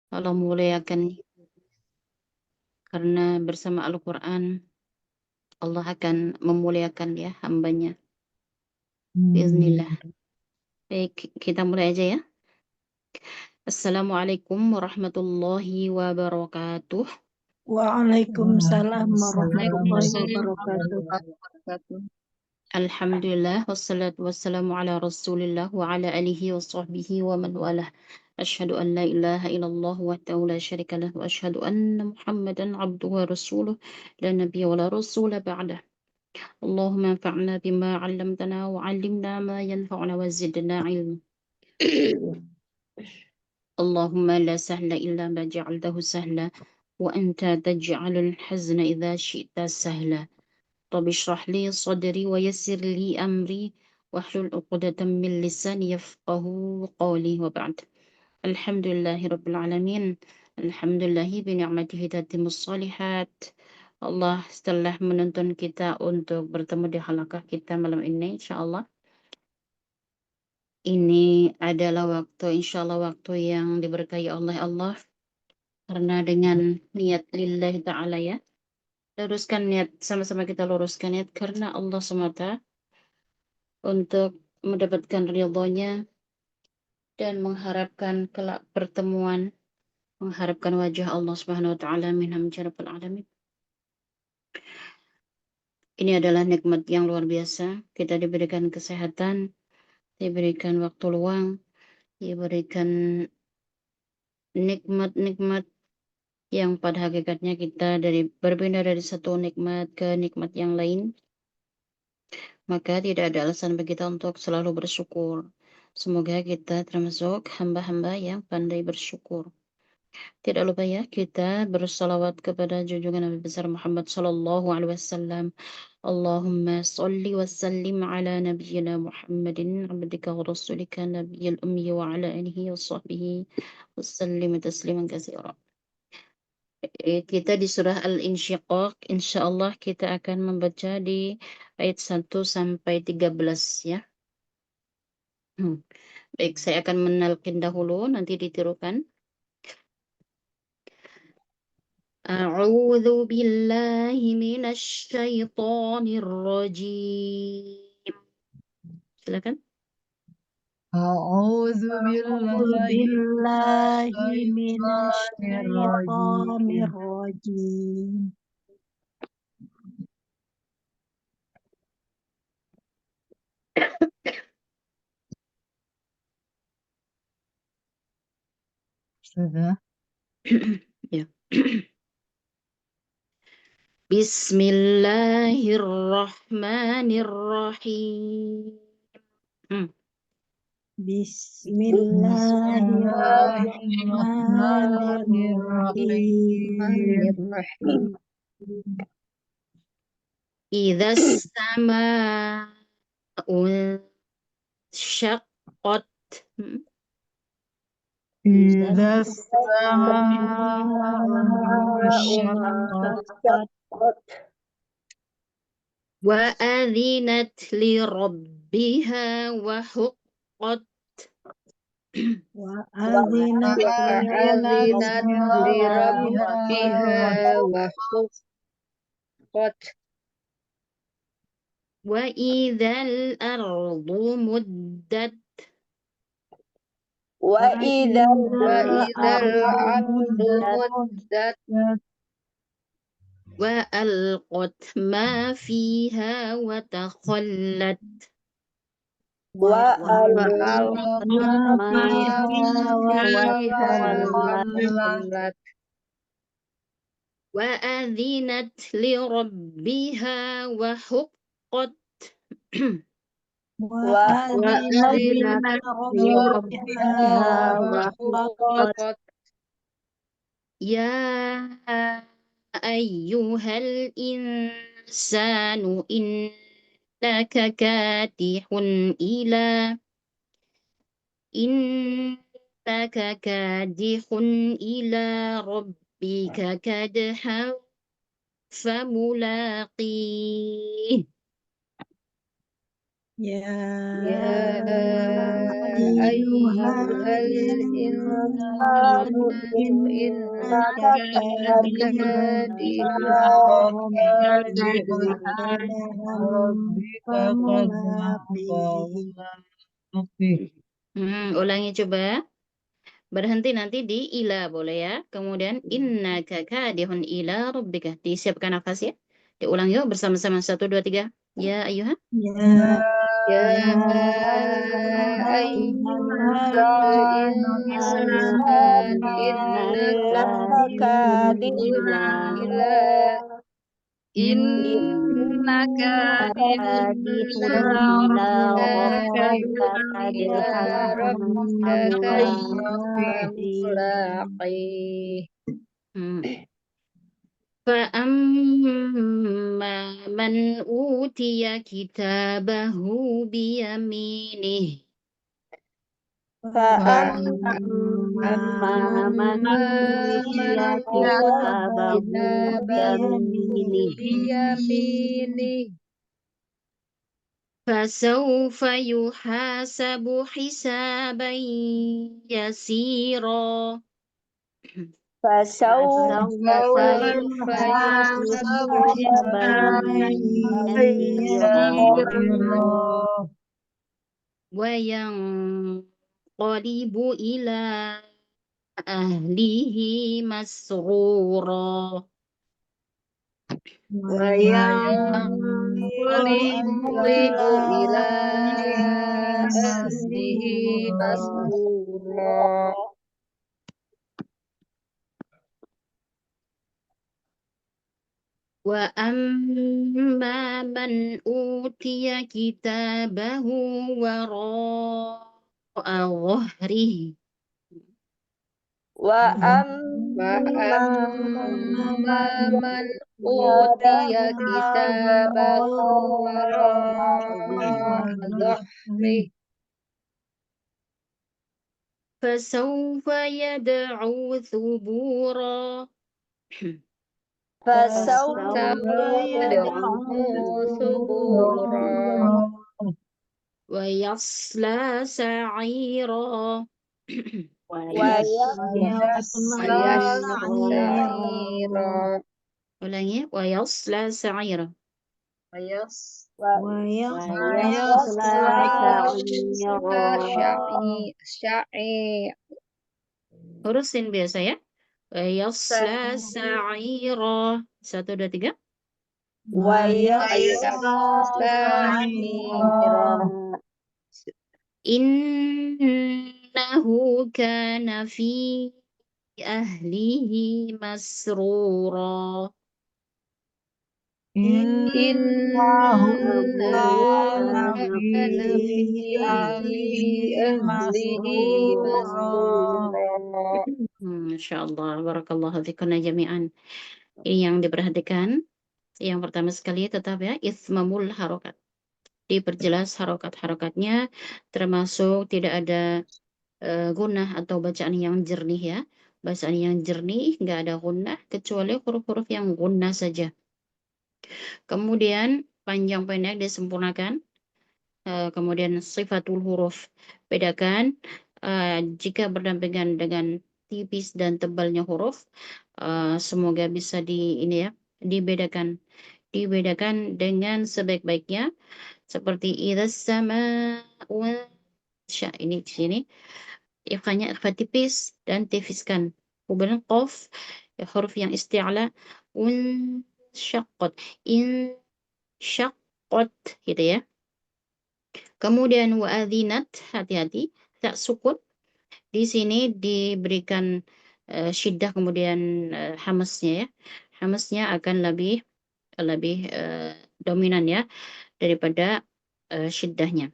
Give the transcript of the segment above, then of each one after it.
Allah muliakan karena bersama Al-Quran Allah akan memuliakan ya hambanya. Bismillah. Baik, kita mulai aja ya. Assalamualaikum warahmatullahi wabarakatuh. Waalaikumsalam warahmatullahi Waalaikumsalam wabarakatuh. Alhamdulillah wassalatu wassalamu ala Rasulillah wa ala alihi wa sahbihi wa man walah. Asyhadu an la ilaha illallah wahdahu la syarika lah wa asyhadu anna Muhammadan abduhu wa rasuluh la nabiyya wa la rasula ba'dah. Allahumma anfa'na bima 'allamtana wa 'allimna ma yanfa'una wa zidna 'ilma. Allahumma la sahla illa ma ja'altahu sahla wa anta taj'alul hazna idza syi'ta sahla. Rabbi shrah li sadri wa yassir li amri wahlul 'uqdatam min lisani yafqahu qawli wa ba'd. Alhamdulillahi rabbil alamin. Alhamdulillahi bi ni'matihi tatimmus shalihat. Allah telah menuntun kita untuk bertemu di halaqah kita malam ini insyaallah. Ini adalah insyaallah waktu yang diberkahi oleh Allah karena dengan niat lillahi ta'ala ya. Luruskan niat, sama-sama kita luruskan niat karena Allah semata untuk mendapatkan ridhonya dan mengharapkan kelak pertemuan, mengharapkan wajah Allah Subhanahu wa taala minham jarabal alamin. Ini adalah nikmat yang luar biasa. Kita diberikan kesehatan, diberikan waktu luang, diberikan nikmat-nikmat yang pada hakikatnya kita berpindah dari satu nikmat ke nikmat yang lain. Maka tidak ada alasan bagi kita untuk selalu bersyukur. Semoga kita termasuk hamba-hamba yang pandai bersyukur. Tidak lupa ya kita bersalawat kepada junjungan Nabi besar Muhammad sallallahu alaihi wasallam. Allahumma salli wa sallim ala nabiyyina Muhammadin abdika wa rasulika nabiyil ummi wa ala alihi wa sahbihi wa sallim tasliman katsira. Kita di surah Al-Insyiqaq, insyaallah kita akan membaca di ayat 1 sampai 13 ya. Baik, saya akan menelkin dahulu, nanti ditirukan. A'udzu billahi minasy syaithanir rajim. Silakan. A'udzu billahi minasyaitonir rajim. Sudah. Ya. Bismillahirrahmanirrahim. Bismillahirrahmanirrahim. Idza as-samaa'u syaqqat. Idza as-samaa'u syaqqat Wa adzinat li rabbiha wa huqqat. wa adzinat li rabbiha wa huqqat. Wa idzal ardu muddat. wa idzal ardu muddat. Wa alqat ma fiha wa takhallat. wa alqat ma fiha wa takhallat. Wa adzinat li rabbiha wa huqqat. wa adzinat li rabbiha wa huqqat. Ya ayyuhal insanu innaka kadihun ila rabbika kadhan famulaqih. Ya يا ayyuhal أيها insan الإنسان innaka إنك kadihun كادح rabbika famulaqih. Ulangi coba. Berhenti nanti di ila boleh ya. Kemudian innaka kadihun ila rabbika. Disiapkan nafas ya. Diulang yuk bersama-sama. 1, 2, 3. Ya ayuha. Ya يا ayyuhal أيها insan الإنسان إنك innaka kadihun إلى إنك إلى إلى ربك ملاقيه. Hmm. فأما من أوتي كتابه بيمينه Fa'amma man من utiya أوتي kitabahu كتابه biyaminihi بيمينه فسوف يحاسب حسابا يسيرا fasawfa فسوف yuhasabu يحاسب hisaban حسابا yasira يسيرا وينقلب إلى أهله مسرورا وينقلب إلى أهله مسرورا. وأما من أوتي كتابه وراء ظهره wa amma وأما man من أوتي kitabahu كتابه وراء ظهره فسوف يدعو ثبورا fasawfa فسوف يدعو yad'u ثبورا ويصلى سعيرا wa yasla ويصلى sa'ira سعيرا ulangi ويصلى سعيرا wa yasla sa'ira شعير huruf sin biasa ya ويصلى سعيرا 1, 2, 3 wa yasla سعيرا sa'ira إنه كان في أهله مسرورا إنه innahu kana كان في fi ahlihi أهله masrura. مسرورا. Masya Allah, barakallahu fikunna jami'an. Ini yang diperhatikan. Yang pertama sekali tetap ya, ismamul harokat. Diperjelas harokat-harokatnya, termasuk tidak ada gunnah atau bacaan yang jernih ya. Bacaan yang jernih, nggak ada gunnah, kecuali huruf-huruf yang gunnah saja. Kemudian panjang pendek disempurnakan. Kemudian sifatul huruf. Bedakan jika berdampingan dengan tipis dan tebalnya huruf. Semoga bisa dibedakan. Dibedakan dengan sebaik-baiknya. Seperti idzas sama ini di sini. Ikhfanya ikhfa tipis dan tipiskan. Kemudian qaf huruf yang isti'la syaqqat syaqqat gitu ya. Kemudian wa'adzinat hati-hati tak sukun di sini diberikan syiddah kemudian hamasnya ya. Hamasnya akan lebih dominan ya daripada syiddahnya.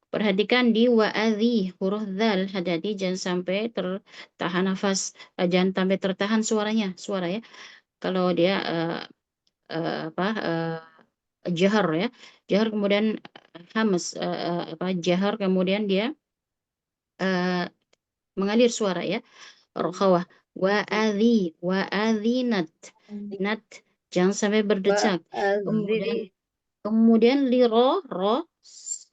Perhatikan di wa'adzi huruf dzal hati-hati jangan sampai tertahan nafas, jangan sampai tertahan suara ya. Kalau dia jahar ya. Jahar kemudian hamas jahar kemudian dia mengalir suara ya. Rokhawah wa'adzinat nat jangan sampai berdecak. وأذن Kemudian li ro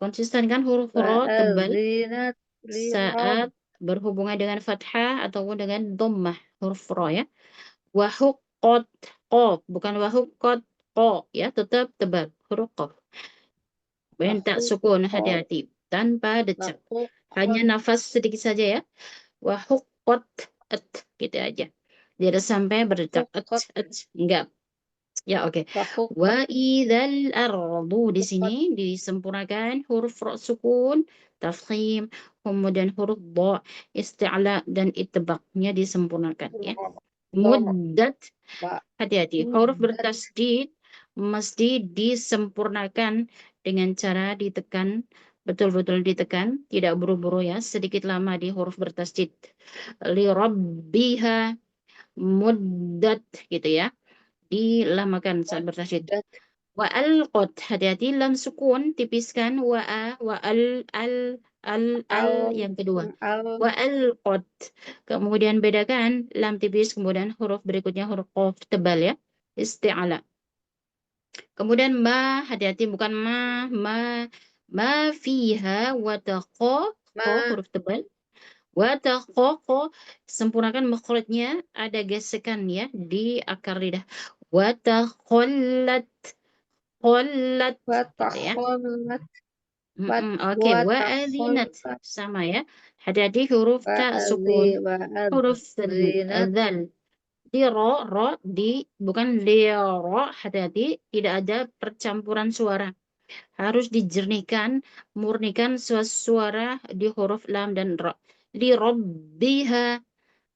Konsisten kan huruf ro tebal Wa'adzinat li saat berhubungan dengan fathah ataupun dengan dhammah huruf ro ya. Wahuqqat qaf, bukan wahuqqat qa ya, tetap tebal huruf qaf. Minta sukun, hati-hati tanpa decak. Hanya nafas sedikit saja ya. Wahuqqat at gitu aja. Tidak sampai berdecak enggak. Ya, oke. Wa idzal ardu di sini disempurnakan huruf ra sukun, tafkhim, kemudian huruf dha, isti'la dan itbaqnya disempurnakan ya. Muddat, hati-hati. Huruf bertasydid mesti disempurnakan dengan cara ditekan, betul-betul ditekan, tidak buru-buru ya, sedikit lama di huruf bertasydid. Li rabbiha muddat gitu ya. Dilamakan saat bertasydid. Wa alqat, hati-hati lam sukun tipiskan wa al yang kedua. Wa alqat. Kemudian bedakan lam tipis, kemudian huruf berikutnya huruf qaf tebal ya. Isti'ala. Kemudian ma, hati-hati bukan ma fiha wa taqa, huruf tebal. Wa taqa, sempurnakan makhrajnya, ada gesekan ya di akar lidah. Wa taqallat, qallat gitu ya. Oke, wa adzinat sama ya. Hati-hati huruf ta sukun, huruf dzal. Di ro di bukan li ro, hati-hati tidak ada percampuran suara. Harus dijernihkan, murnikan suara di huruf lam dan ro. Li rabbiha,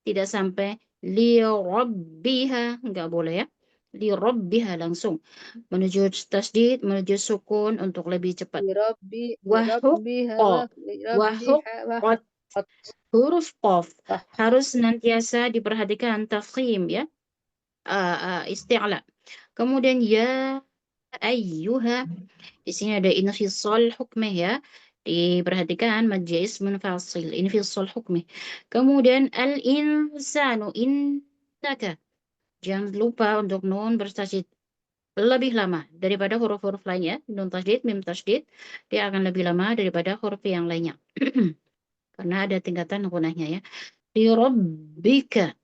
tidak sampai li rabbiha, enggak boleh ya. Li rabbiha langsung menuju tasdid, menuju sukun untuk lebih cepat. Wahuqqat, wahuqqat, huruf qaf harus senantiasa diperhatikan tafkhim ya. Isti'la. Kemudian ya ayyuha, di sini ada infisal hukmih ya. Diperhatikan mad jaiz munfasil, infisal hukmih. Kemudian al-insanu innaka. Jangan lupa untuk nun bertasydid lebih lama daripada huruf-huruf lainnya. Nun tasydid, mim tasydid, dia akan lebih lama daripada huruf yang lainnya. Karena ada tingkatan gunanya ya. Li rabbika.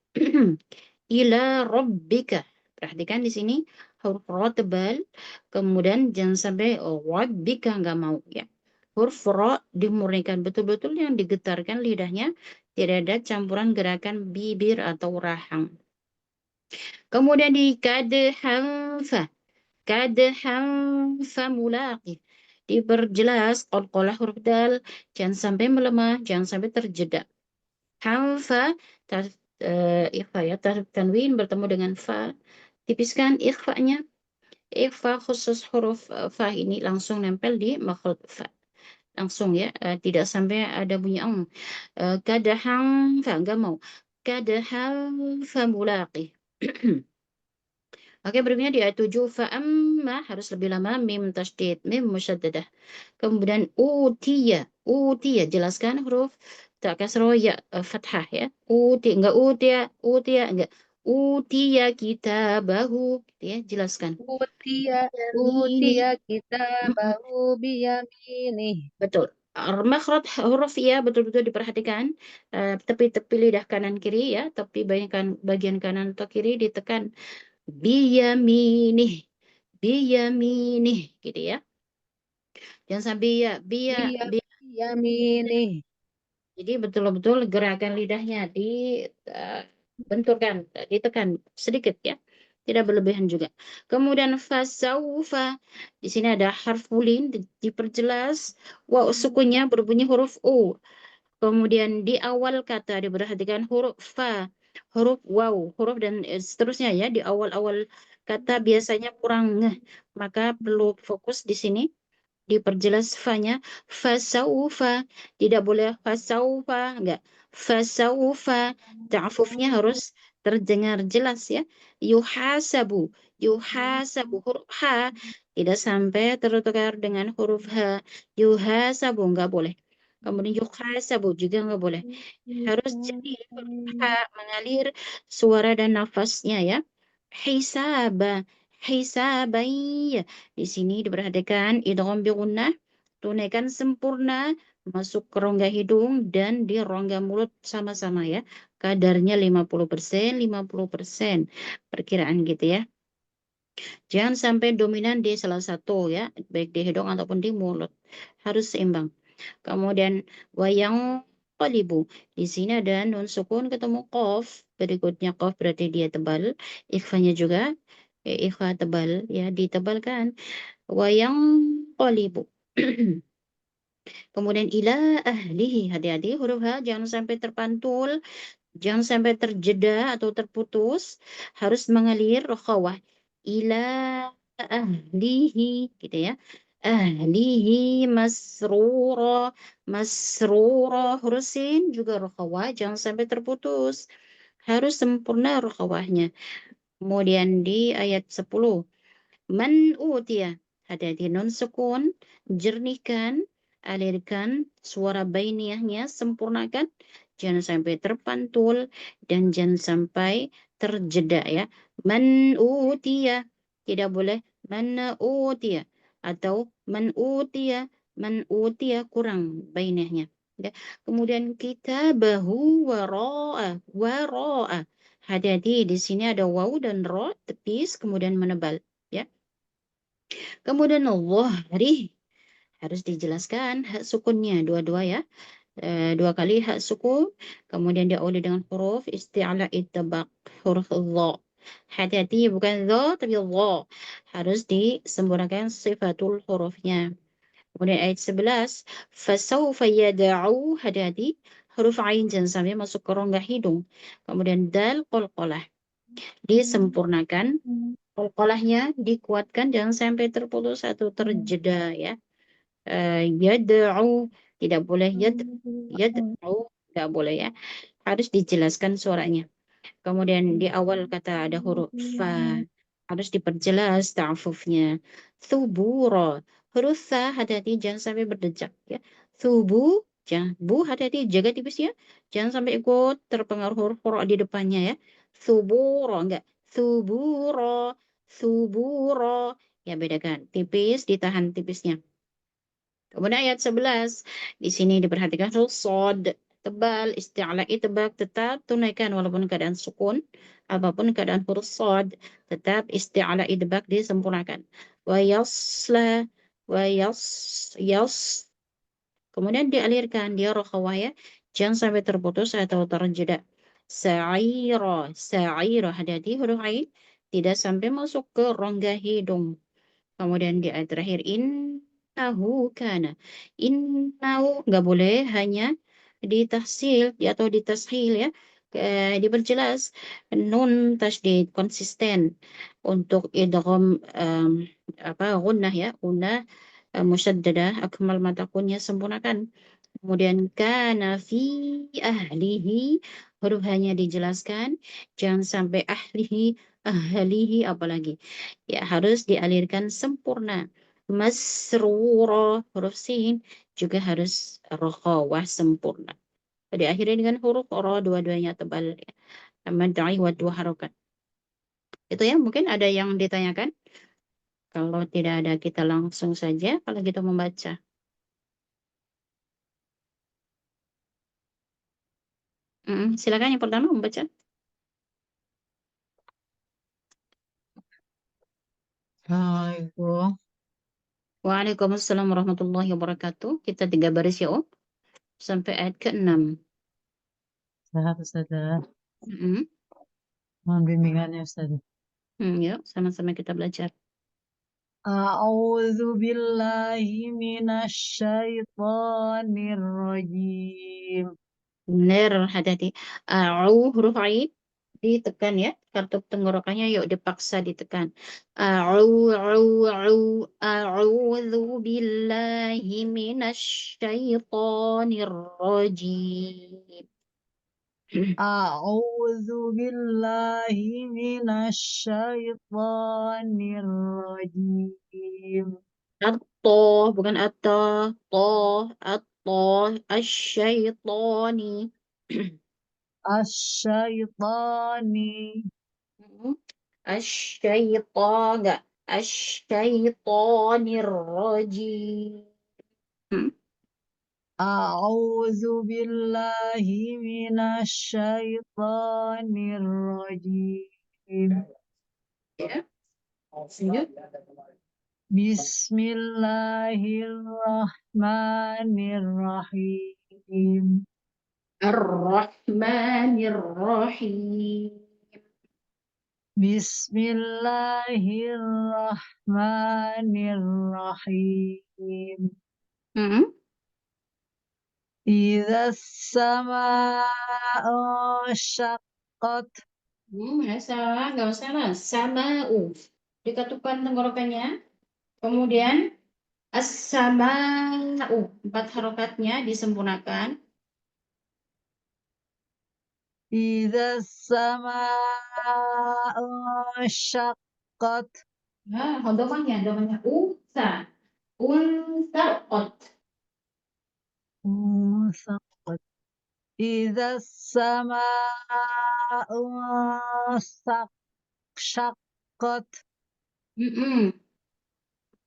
Ila rabbika. Perhatikan di sini huruf ra tebal, kemudian jangan sampai rabbika, nggak mau ya. Huruf ra dimurnikan betul-betul yang digetarkan lidahnya, tidak ada campuran gerakan bibir atau rahang. Kemudian di kadham fa mulaqi. Diperjelas qalqalah huruf dal, jangan sampai melemah, jangan sampai terjeda. Hamfa, ikhfa ya, tanwin bertemu dengan fa, tipiskan ikhfanya. Ikhfa khusus huruf fa ini langsung nempel di makhraj fa. Langsung ya, tidak sampai ada bunyi ang. Kadahang fa, enggak mau. Kadahang fa mulaqi. Oke, berikutnya di ayat 7, fa'amma harus lebih lama, mim tasydid, mim musyaddadah. Kemudian utiya, jelaskan huruf tak kasroh ya, fathah ya. Enggak enggak. Utiya kitabahu, gitu ya, jelaskan. Utiya kitabahu biyaminih. Betul. Makhraj huruf ya betul-betul diperhatikan. Tepi-tepi lidah kanan kiri ya, tapi bagian kanan atau kiri ditekan. Biyaminih, gitu ya. Jangan sampai biyaminih. Jadi betul-betul gerakan lidahnya dibenturkan, ditekan sedikit ya. Tidak berlebihan juga. Kemudian fasaufa, di sini ada harfulin diperjelas. Sukunya berbunyi huruf U. Kemudian di awal kata diperhatikan huruf fa, huruf waw, huruf dan seterusnya ya. Di awal-awal kata biasanya kurang ngeh, maka perlu fokus di sini. Diperjelas fa-nya, fasaufa, tidak boleh fasaufa, enggak. Fasaufa, ta'afufnya harus terdengar jelas ya. Yuhasabu, huruf ha, tidak sampai tertukar dengan huruf ha. Yuhasabu, enggak boleh. Kemudian yuhasabu juga enggak boleh. Harus jadi huruf ha mengalir suara dan nafasnya ya. Hisaba, hisabai. Di sini diperhatikan idgham bi gunnah Tunaikan sempurna, masuk ke rongga hidung dan di rongga mulut sama-sama ya. Kadarnya 50%, 50%. Perkiraan gitu ya. Jangan sampai dominan di salah satu ya, baik di hidung ataupun di mulut. Harus seimbang. Kemudian wayang qalibu. Di sini ada nun sukun ketemu qaf. Berikutnya qaf berarti dia tebal. Ikhfanya juga ikhfa tebal ya, ditebalkan. Wayang qalibu. Kemudian ila ahlihi. Hati-hati huruf H jangan sampai terpantul. Jangan sampai terjeda atau terputus, harus mengalir rokhawah. Ila ahlihi, gitu ya. Ahlihi masrura, masrura, huruf sin juga rokhawah, jangan sampai terputus. Harus sempurna rokhawahnya. Kemudian di ayat 10. Man utia. Hati-hati non sukun, jernihkan, alirkan suara bainiyahnya, sempurnakan. Jangan sampai terpantul dan jangan sampai terjeda ya. Man utia. Tidak boleh man utia atau man utia kurang bainiyahnya. Ya. Kemudian kita bahu waro'a, waro'a. Hati-hati di sini ada waw dan ro tepis kemudian menebal ya. Kemudian rih harus dijelaskan hak sukunnya dua-dua ya. Dua kali hak sukun, kemudian diawali dengan huruf isti'ala ittibaq, huruf dha. Hati-hati bukan dha tapi dha. Harus disempurnakan sifatul hurufnya. Kemudian ayat 11, fasawfa yad'u, hati-hati huruf ain jangan sampai masuk ke rongga hidung. Kemudian dal qalqalah disempurnakan. Qalqalahnya dikuatkan jangan sampai terputus atau terjeda ya. Yad'u tidak boleh yad'u tidak boleh ya. Harus dijelaskan suaranya. Kemudian di awal kata ada huruf fa harus diperjelas ta'fufnya. Thubura huruf fa hati-hati jangan sampai berdejak ya. Thubu jangan bu hati-hati jaga tipisnya. Jangan sampai ikut terpengaruh huruf di depannya ya. Thubura enggak. Thubura thubura ya bedakan tipis ditahan tipisnya. Kemudian ayat 11, di sini diperhatikan huruf sod, tebal, isti'la'i tebak, tetap tunaikan walaupun keadaan sukun, apapun keadaan huruf sod, tetap isti'la'i tebak disempurnakan. Wa yasla, yas, kemudian dialirkan, dia rokhawah ya, jangan sampai terputus atau terjeda. Sa'ira, sa'ira, hati-hati huruf ain, tidak sampai masuk ke rongga hidung. Kemudian di ayat terakhir innahu kana. Innahu nggak boleh hanya ditahsil atau ditashil ya. Diperjelas nun tasdid konsisten untuk idgham gunnah ya, gunnah musyaddadah akmal mata kunnya sempurnakan. Kemudian kana fi ahlihi huruf hanya dijelaskan jangan sampai ahlihi apalagi ya harus dialirkan sempurna. Masrura huruf sin juga harus rokhawah sempurna. Diakhiri dengan huruf ro dua-duanya tebal ya. Madai wa dua harokat. Itu ya mungkin ada yang ditanyakan. Kalau tidak ada kita langsung saja kalau kita membaca. Silakan yang pertama membaca. Assalamualaikum. Waalaikumsalam warahmatullahi wabarakatuh. Kita 3 baris ya, Om. Sampai ayat ke-6. Sehat Ustazah. Mm-mm. Mohon bimbingannya Ustazah. Yuk, sama-sama kita belajar. A'udzu billahi minasyaitonir rajim. Benar, hati-hati. Huruf ain ditekan ya. Kartu tenggorokannya yuk dipaksa ditekan. A'udzu billahi minasyaitonir rajim. A'udzu billahi minasyaitonir rajim. At-toh, bukan at-toh. Toh, at-toh, asyaitoni. Asyaitani. Asyaiton, enggak. Asyaitonir rajim. Hmm. A'udzu billahi minasyaitonir rajim. Ya. Lanjut. Bismillahirrahmanirrahim. Ar-Rahmanir-Rahim. Bismillahirrahmanirrahim. Hmm. Idza sama'u syaqqat. Nggak salah, nggak salah. Sama'u. Dikatukan tenggorokannya. Kemudian as-sama'u. 4 harokatnya disempurnakan. Idza sama'u syaqqat. Nah, domanya unsa. Unsa ot. Syaqqat. Idza sama'u syaqqat. Mm-mm.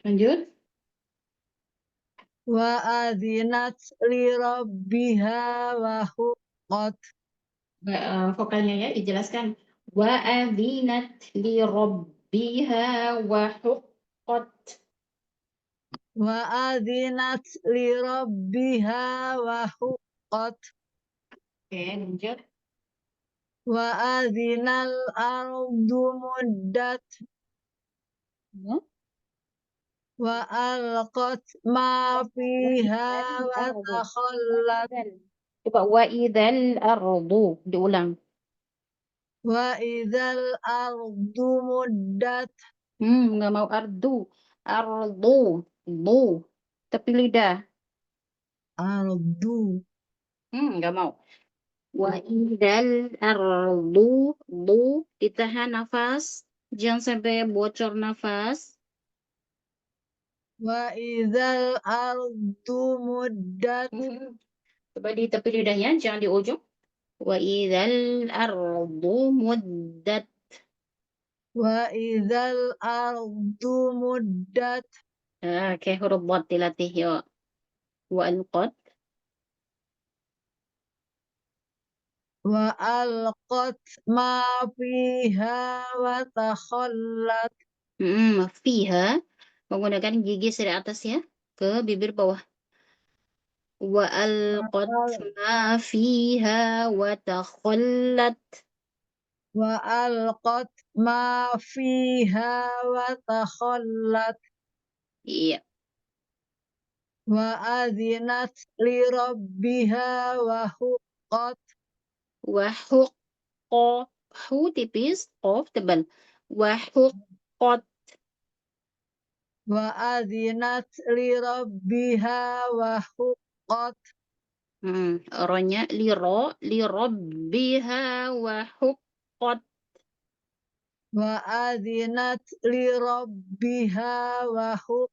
Lanjut. Wa adzinat li rabbiha wa huqqat. Vokalnya ya dijelaskan. Wa adzinat li rabbiha wa huqqat. Wa adzinat li rabbiha wa huqqat. Oke, lanjut. Wa adzinal ardu muddat. Ya. Wa alqat ma fiha wa takhallat. Coba wa idzal ardu diulang. Wa idzal ardu muddat. Nggak mau ardu. Ardu. Bu. Tapi lidah. Ardu. Nggak mau. Wa idzal ardu. Bu. Ditahan nafas. Jangan sampai bocor nafas. Wa idzal ardu muddat. Coba di tepi lidahnya, jangan di ujung. Wa idzal ardu muddat. Wa idzal ardu muddat. Oke, huruf dhat dilatih yuk. Wa alqat. Wa alqat ma fiha wa takhallat. Fiha menggunakan gigi dari atas ya ke bibir bawah. Wa alqat ma fiha wa takhallat. Wa alqat ma fiha wa takhallat. Iya. Wa adzinat li rabbiha wa huqqat. Wa huqqo. Hu tipis, qaf tebal. Wa huqqat. Wa adzinat li rabbiha wa huqqat. Ronya li rabbiha wa huqqat. Wa adzinat li rabbiha wa huqqat.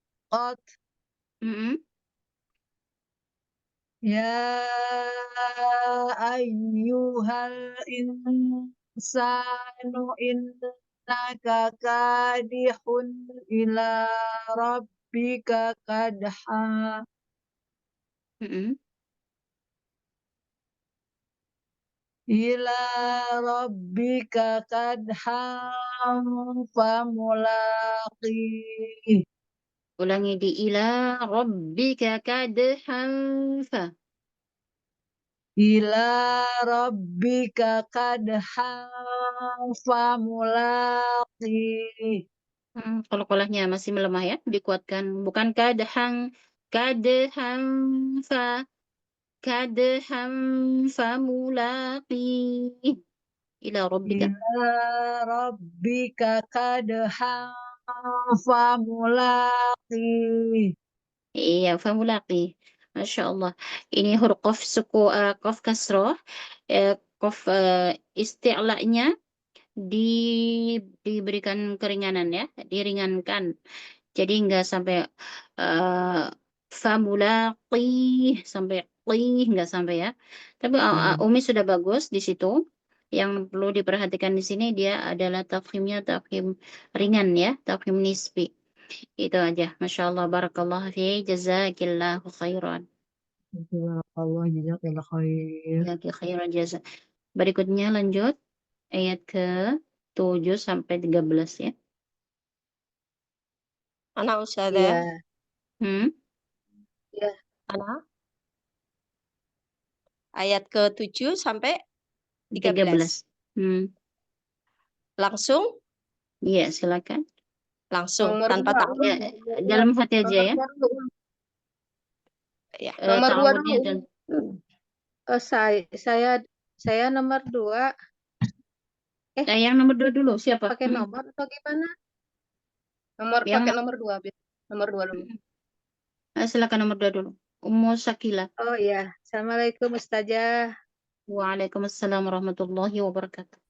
Ya ayyuhal insanu innaka kadihun ila rabbika kadha. Mm-mm. Ila rabbika kadhan famulaqih. Ulangi di ila rabbika kadhan fa. Ila rabbika kadhan famulaqih. Kalau kolahnya masih melemah ya, dikuatkan. Bukan kadhang, kadhang fa, kadhang fa mulaqi. Ila rabbika. Ila rabbika kadhan famulaqih. Iya, fa mulaqi. Masya Allah. Ini huruf qaf suku qaf kasroh. Qaf isti'la'nya di diberikan keringanan ya, diringankan. Jadi nggak sampai uh, famulaqih sampai qih nggak sampai ya. Tapi Umi sudah bagus di situ. Yang perlu diperhatikan di sini dia adalah tafkhimnya tafkhim ringan ya, tafkhim nisbi. Itu aja. Masya Allah, barakallah fi, jazakillahu khairan. Barakallah, jazakallah khair. Jazaki khairan jaza. Berikutnya lanjut ayat ke 7 sampai 13 ya. Ana Ustazah, Iya, Hmm? iya. Ana ayat ke-7 sampai 13. 13. Langsung, Iya, silakan. Nomor tanpa 2 ta'awud. Ya, dulu. dalam hati aja Nomor ya. 2 dulu. Ya. Nomor 2 Ta'awudnya dulu. dan Saya nomor 2. yang nomor 2 dulu siapa? Pakai nomor atau gimana? Yang Pakai nomor 2. Nomor 2 dulu. silakan nomor 2 dulu. Ummu Sakila. Oh iya. Assalamualaikum Ustazah. Waalaikumsalam warahmatullahi wabarakatuh.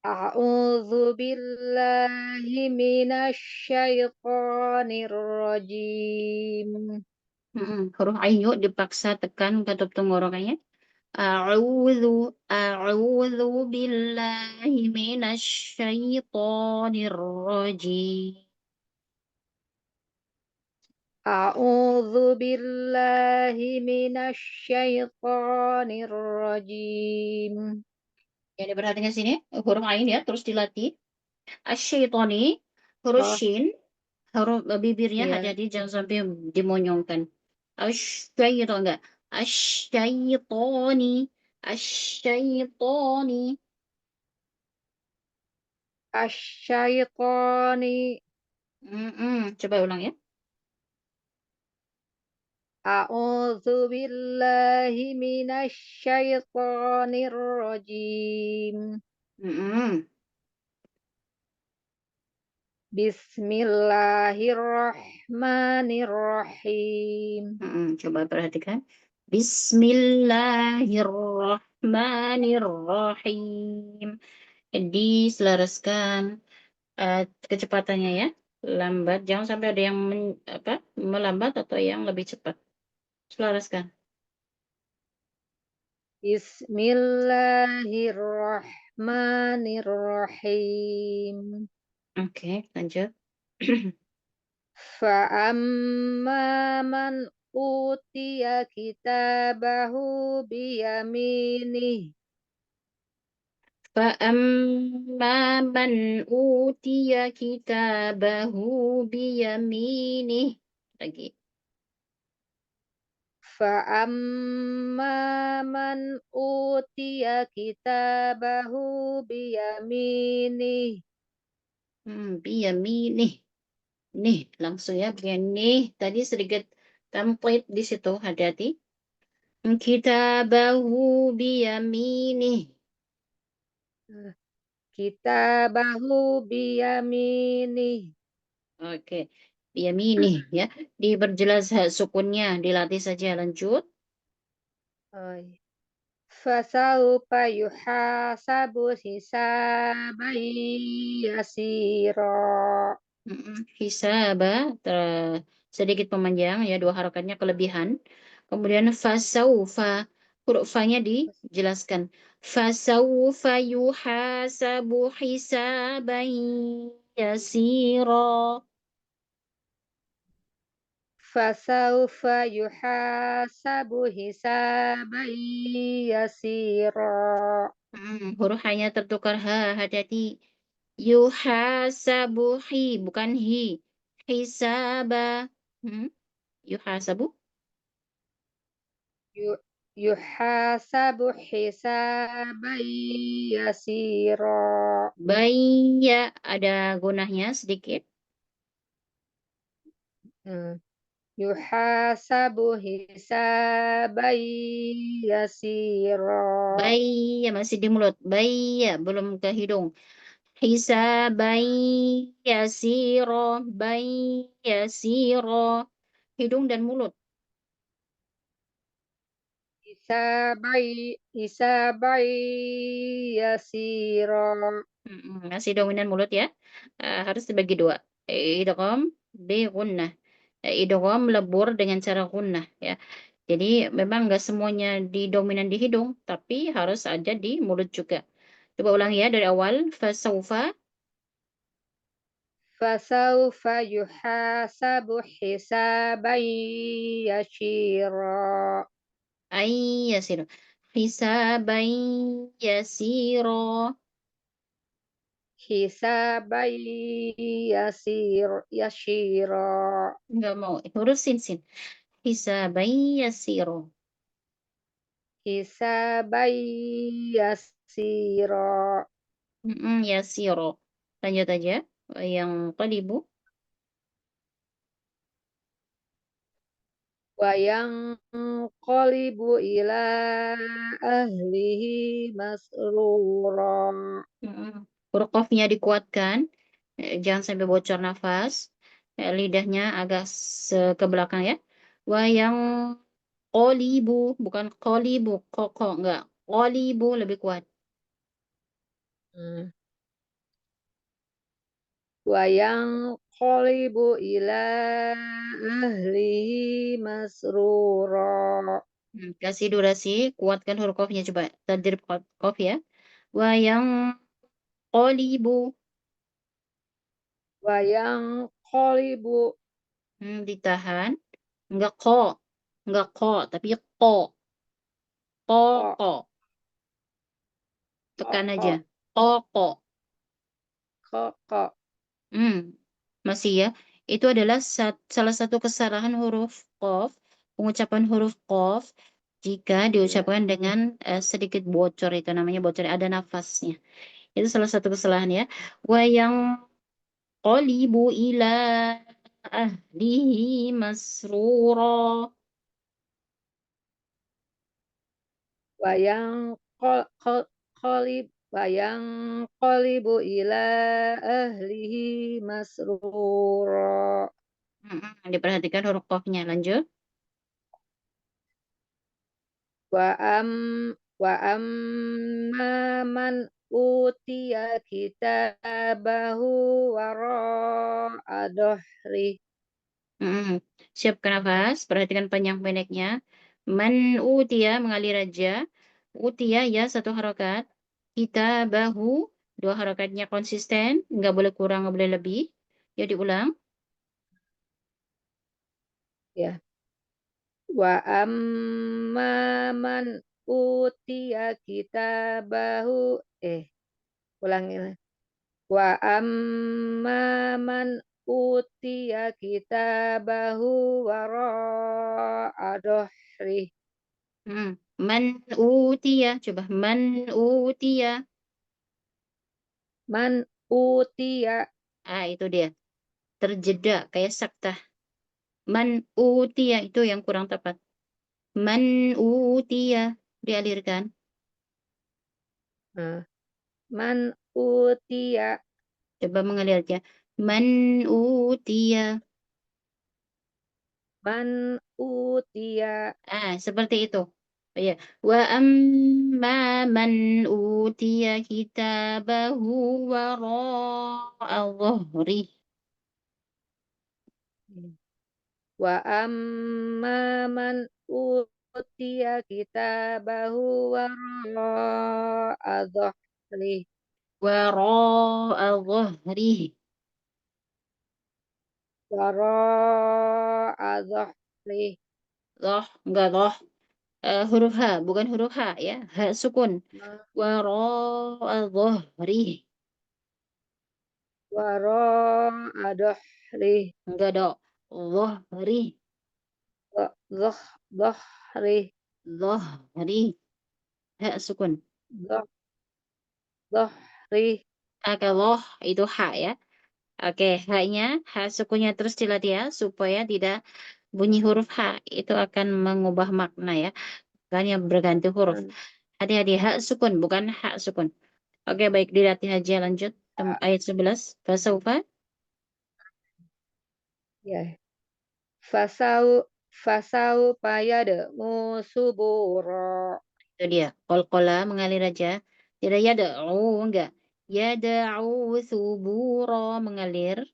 A'udzu billahi minasy syaithanir rajim. Huruf ain yuk dipaksa tekan katup tenggorokannya. A'udzu billahi minasy syaithanir rajim. A'udzu billahi minasy syaithanir rajim. Ya, diperhatikan sini huruf ain ya, terus dilatih. Asyaitoni, huruf Oh, shin, huruf bibirnya iya. hati-hati jangan sampai dimonyongkan. Asyaiton enggak. Asyaitoni, asyaitoni. Asyaitoni. Coba ulang ya. A'udzu billahi minasy syaithanir rajim. Mm-mm. Bismillahirrahmanirrahim. Coba perhatikan. Bismillahirrahmanirrahim. Diselaraskan kecepatannya ya. Lambat, jangan sampai ada yang melambat atau yang lebih cepat. Selaraskan. Bismillahirrahmanirrahim. Oke, lanjut. Fa'amma man utiya kitabahu biyaminih. فأما من أوتي كتابه بيمينه. Lagi. Fa'amma man utiya kitabahu biyaminih. Biyaminih. Nih, langsung ya. Nih, tadi sedikit template di situ. Hati-hati. Kitabahu biyaminih. Kitabahu biyaminih. Oke. Biyaminih ya. Diperjelas sukunnya. Dilatih saja. Lanjut. Oh, iya. Fasaufa yuhasabu hisaban yasira. Hisaba sedikit pemanjang ya, dua harakatnya kelebihan. Kemudian fasaufa, huruf fa-nya dijelaskan. Fasaufa yuhasabu hisaban yasira. Fasaufa yuhasabu hisaban yasira. Huruf hanya tertukar ha, hati-hati. Yuhasabu bukan hi. Hisaba. Yuhasabu. Yuhasabu hisaban yasira. Bayya ada gunahnya sedikit. Yuhasabu hisaban yasira. Bayya masih di mulut. Bayya belum ke hidung. Hisabai yasiro. Yasiro. Hidung dan mulut. Hisaban yasira. Masih dominan mulut ya. Harus dibagi dua. Idgham bi gunnah. Idgham lebur dengan cara gunnah ya. Jadi memang nggak semuanya dominan di hidung, tapi harus ada di mulut juga. Coba ulangi ya dari awal. Fasaufa. Fasaufa yuhasabu hisaban yasira. Ay yasiro. Hisaban yasiro. Hisaban yasira. Enggak mau. Huruf sin. Hisaban yasiro. Hisaban yasira. Yasiro. Lanjut aja. Yang qalibu. Wa yang qalibu ila ahlihi masrura. Huruf qafnya dikuatkan. Jangan sampai bocor nafas. Lidahnya agak ke belakang ya. Wa yang qalibu. Bukan qalibu. Koko. Enggak. Qalibu lebih kuat. Wa yang qalibu ila ahlihi masrura. Kasih durasi. Kuatkan huruf qafnya coba. Tadrib qaf ya. Wa yang qalibu. Wa yang qalibu Ditahan. Enggak ko. Enggak ko. Tapi ko. Ko. ko Ko. Tekan ko aja. Ko. Ko. ko. Hmm, masih ya. Itu adalah salah satu kesalahan huruf qaf, pengucapan huruf qaf jika Ya. diucapkan dengan sedikit bocor, itu namanya bocor, ada nafasnya. Itu salah satu kesalahan ya. Wa yang qalibu ila ahlihi masrura. Wa yang qalib wa yang qalibu ila ahlihi masrura. Diperhatikan huruf qafnya. Lanjut. Wa am wa amma man utiya kitabahu wara'a dhahri. Siapkan nafas, perhatikan panjang pendeknya. Man utia mengalir aja. Utia ya satu harokat. Kita bahu dua harokatnya konsisten, nggak boleh kurang, nggak boleh lebih. Ya diulang. Ya. Wa amma man utiya kitabahu ulangi. Wa amma man utiya kitabahu wara'a dhahri. Man utia, coba man utia. Man utiya Itu dia. Terjeda kayak saktah. Man utia itu yang kurang tepat. Man utia dialirkan. man utiya Coba mengalirnya. Man utia. man utiya Seperti itu. Ya. Wa amma man utiya kitabahu wara'a dhahri. wa amma man utiya kitabahu wara'a dhahri. Wara'a dhahri. Wara'a dhahri. Enggak doh. Huruf H, bukan huruf H ya. H sukun. Wara'a dhahri. Wara'a dhahri. Enggak do. Dhahri. Dhahri. Dhahri. H sukun. Dhahri. Kalau itu H ya. Oke, H-nya, H sukunya terus dilatih ya, supaya tidak bunyi huruf H. Itu akan mengubah makna ya. Kan yang berganti huruf. Hati-hati, H sukun, bukan H sukun. Oke, baik, dilatih aja lanjut. Ayat 11. Fasaufa. Ya. Fasau payad'u subura. Itu dia. Qalqala mengalir aja. Tidak yada'u, enggak. Yada'u subura mengalir.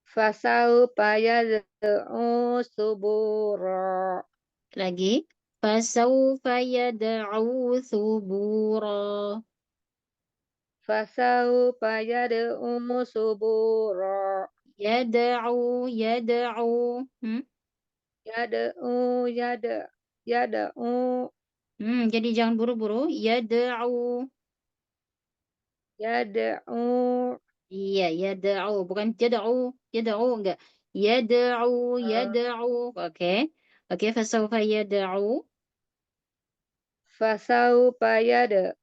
Fasau payad'u subura. Lagi. Fasaufa yada'u subura. Fasaufa yad'u subura. Yad'u. Yad'u. Jadi jangan buru-buru. Yad'u. Yad'u. Iya, yad'u, bukan yad'u enggak. Yad'u. Oke. Oke, fasaufa yad'u. Fasaufa yad'u.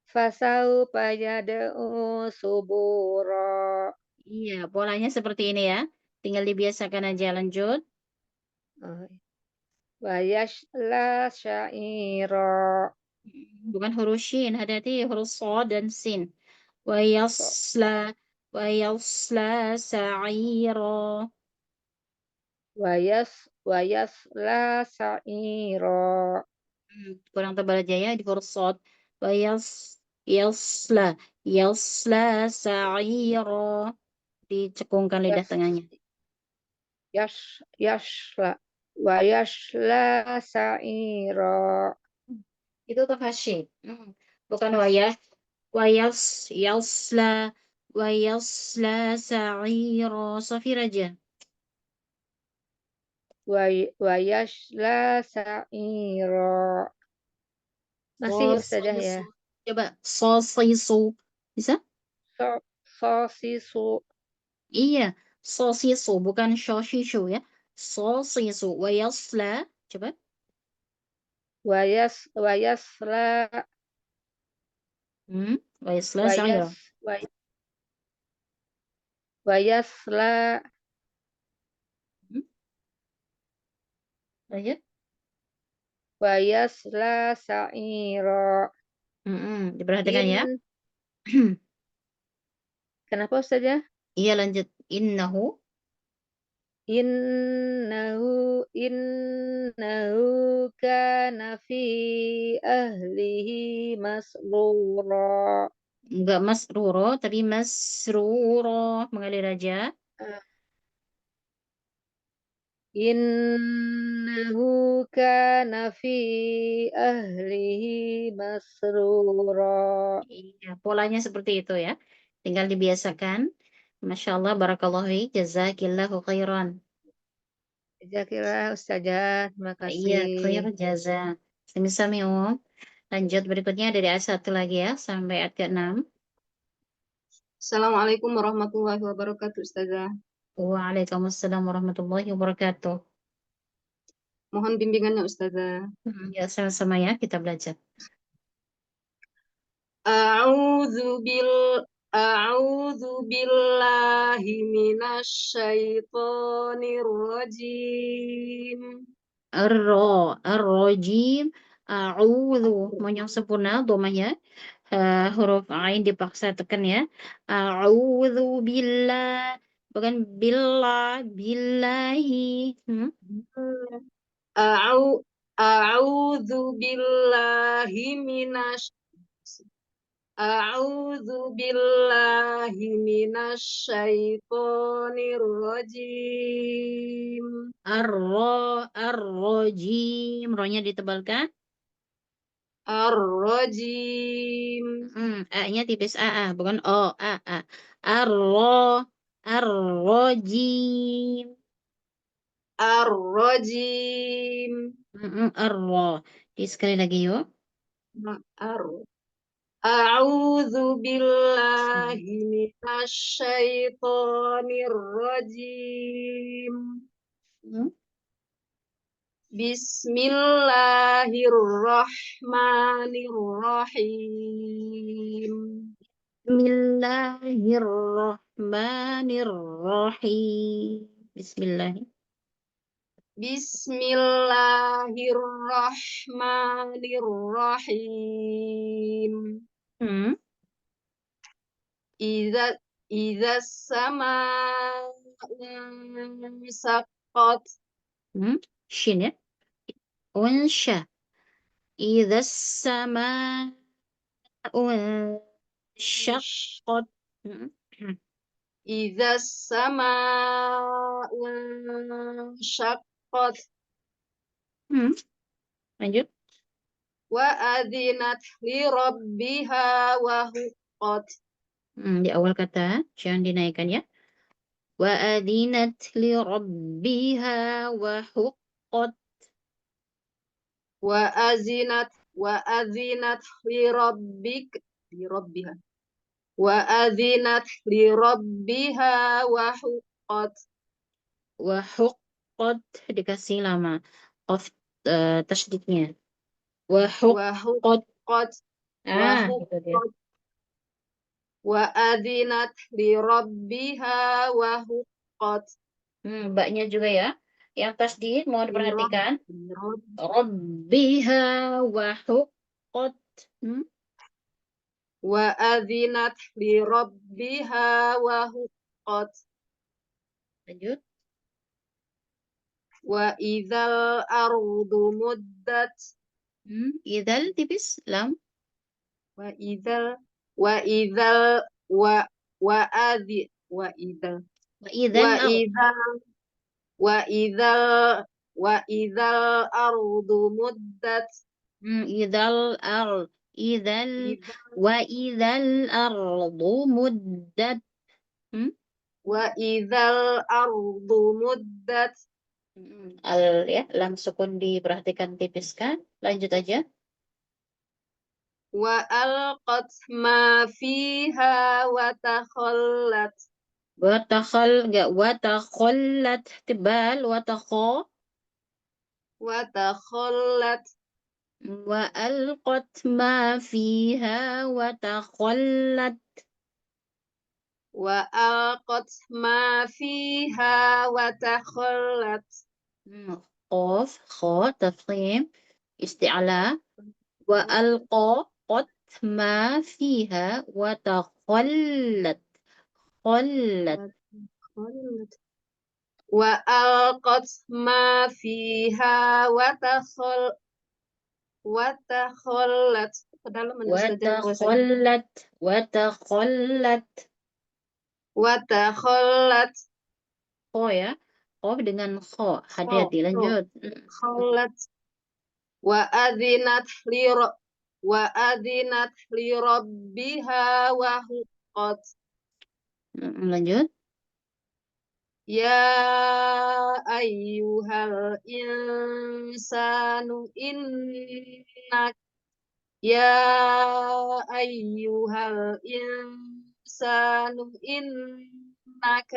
Fasaufa yad'u subura. Iya, polanya seperti ini ya. Tinggal dibiasakan aja, lanjut. Wa yasla sya'ira. Bukan huruf shin, hati-hati huruf so dan sin. Wa So- yasla sa'ira. Wa yasla sa'ira. Kurang tebal aja ya di huruf sod. Wa yasla sa'ira. Dicekungkan lidah Yas tengahnya. yasla wa yasla sa'ira. Itu tafasyi. Bukan yasla sa'ira. Safir aja. Wa yasla sa'ira. Masih Ustazah ya. Sosisu. Coba sosisu. Bisa? Sosisu. Iya. Sosisu. Bukan shoshishu ya. Sosisu. Wa yasla. Coba. Wa yasla Wa yasla wa sa'ira. yas wa yasla Hmm, Lanjut. wa yasla sa'ira. Diperhatikan ya. Kenapa Ustazah? Iya, lanjut. Innahu. Innahu kana fi ahlihi masrura. Enggak masruro, tapi masruro. Mengalir aja. Innahu kana fi ahlihi masrura. Iya, polanya seperti itu ya. Tinggal dibiasakan. Masya Allah, barakallahu fiik, jazakillahu khairan. Jazakillah Ustazah, terima Iya, kasih. khair jaza. Sami-sami, Om. Lanjut berikutnya dari ayat 1 lagi ya, sampai ayat ke-6. Assalamualaikum warahmatullahi wabarakatuh, Ustazah. Waalaikumsalam warahmatullahi wabarakatuh. Mohon bimbingannya, Ustazah. Ya, sama-sama ya, kita belajar. A'udzu billahi minasyaitonir rajim. Ar-rajim, a'udzu. Mau yang sempurna, domanya. Huruf ain dipaksa tekan ya. A'udzu billah. Bukan billah, billahi. A'udzu billahi minasyaitonir rajim. Ar-rajim. Rohnya ditebalkan. Ar-rajim. A-nya tipis bukan O, A. Ar-rajim. Ar-rajim. Ar-ra. Sekali lagi yuk. A'udzu billahi minasyaitonir rajim. Bismillahirrahmanirrahim. Bismillahirrahmanirrahim. Bismillah. Bismillahirrahmanirrahim. Idza sama'un saqqat. Shin ya. Unsha. Idza sama'un syaqqat. Idza sama'un syaqqat. Lanjut. Wa adzinat li rabbiha Di awal kata jangan dinaikkan ya. Wa adzinat li rabbiha wa huqqat. وأذنت لربها وأذنت لربها وحقت Wa huqqat dikasih lama. Qaf tasydidnya. Wa huqqat. وحقت Itu dia. وحقت وأذنت لربها وحقت Mbaknya juga ya. Yang tasdid mohon diperhatikan. لرب Rabbiha wa huqqat. وأذنت لربها وحقت Lanjut. وإذا الأرض مدت Idzal tipis lam. وإذا وإذا و وأذ وإذا Wa idzal وإذا وإذا الأرض مدت idzal ar idzal wa idzal ardu muddat. وإذا الأرض مدت Ya, lam sukun diperhatikan tipiskan. Lanjut aja. وألقت ما فيها وتخلت Enggak watakhallat tebal watakho وتخلت wa alqat ma fiha watakhallat. وألقت ما فيها وتخلت Qaf kha tafkhim isti'la wa alqa qat ma fiha watakhallat. Khallat. وألقت ما فيها وتخلت ke dalam mana Ustazah? Watakhallat. وتخلت Kho ya. Qaf dengan kho. Hati-hati lanjut. خلت وأذنت لربها وحقت Lanjut. يا أيها الإنسان إنك يا أيها الإنسان إنك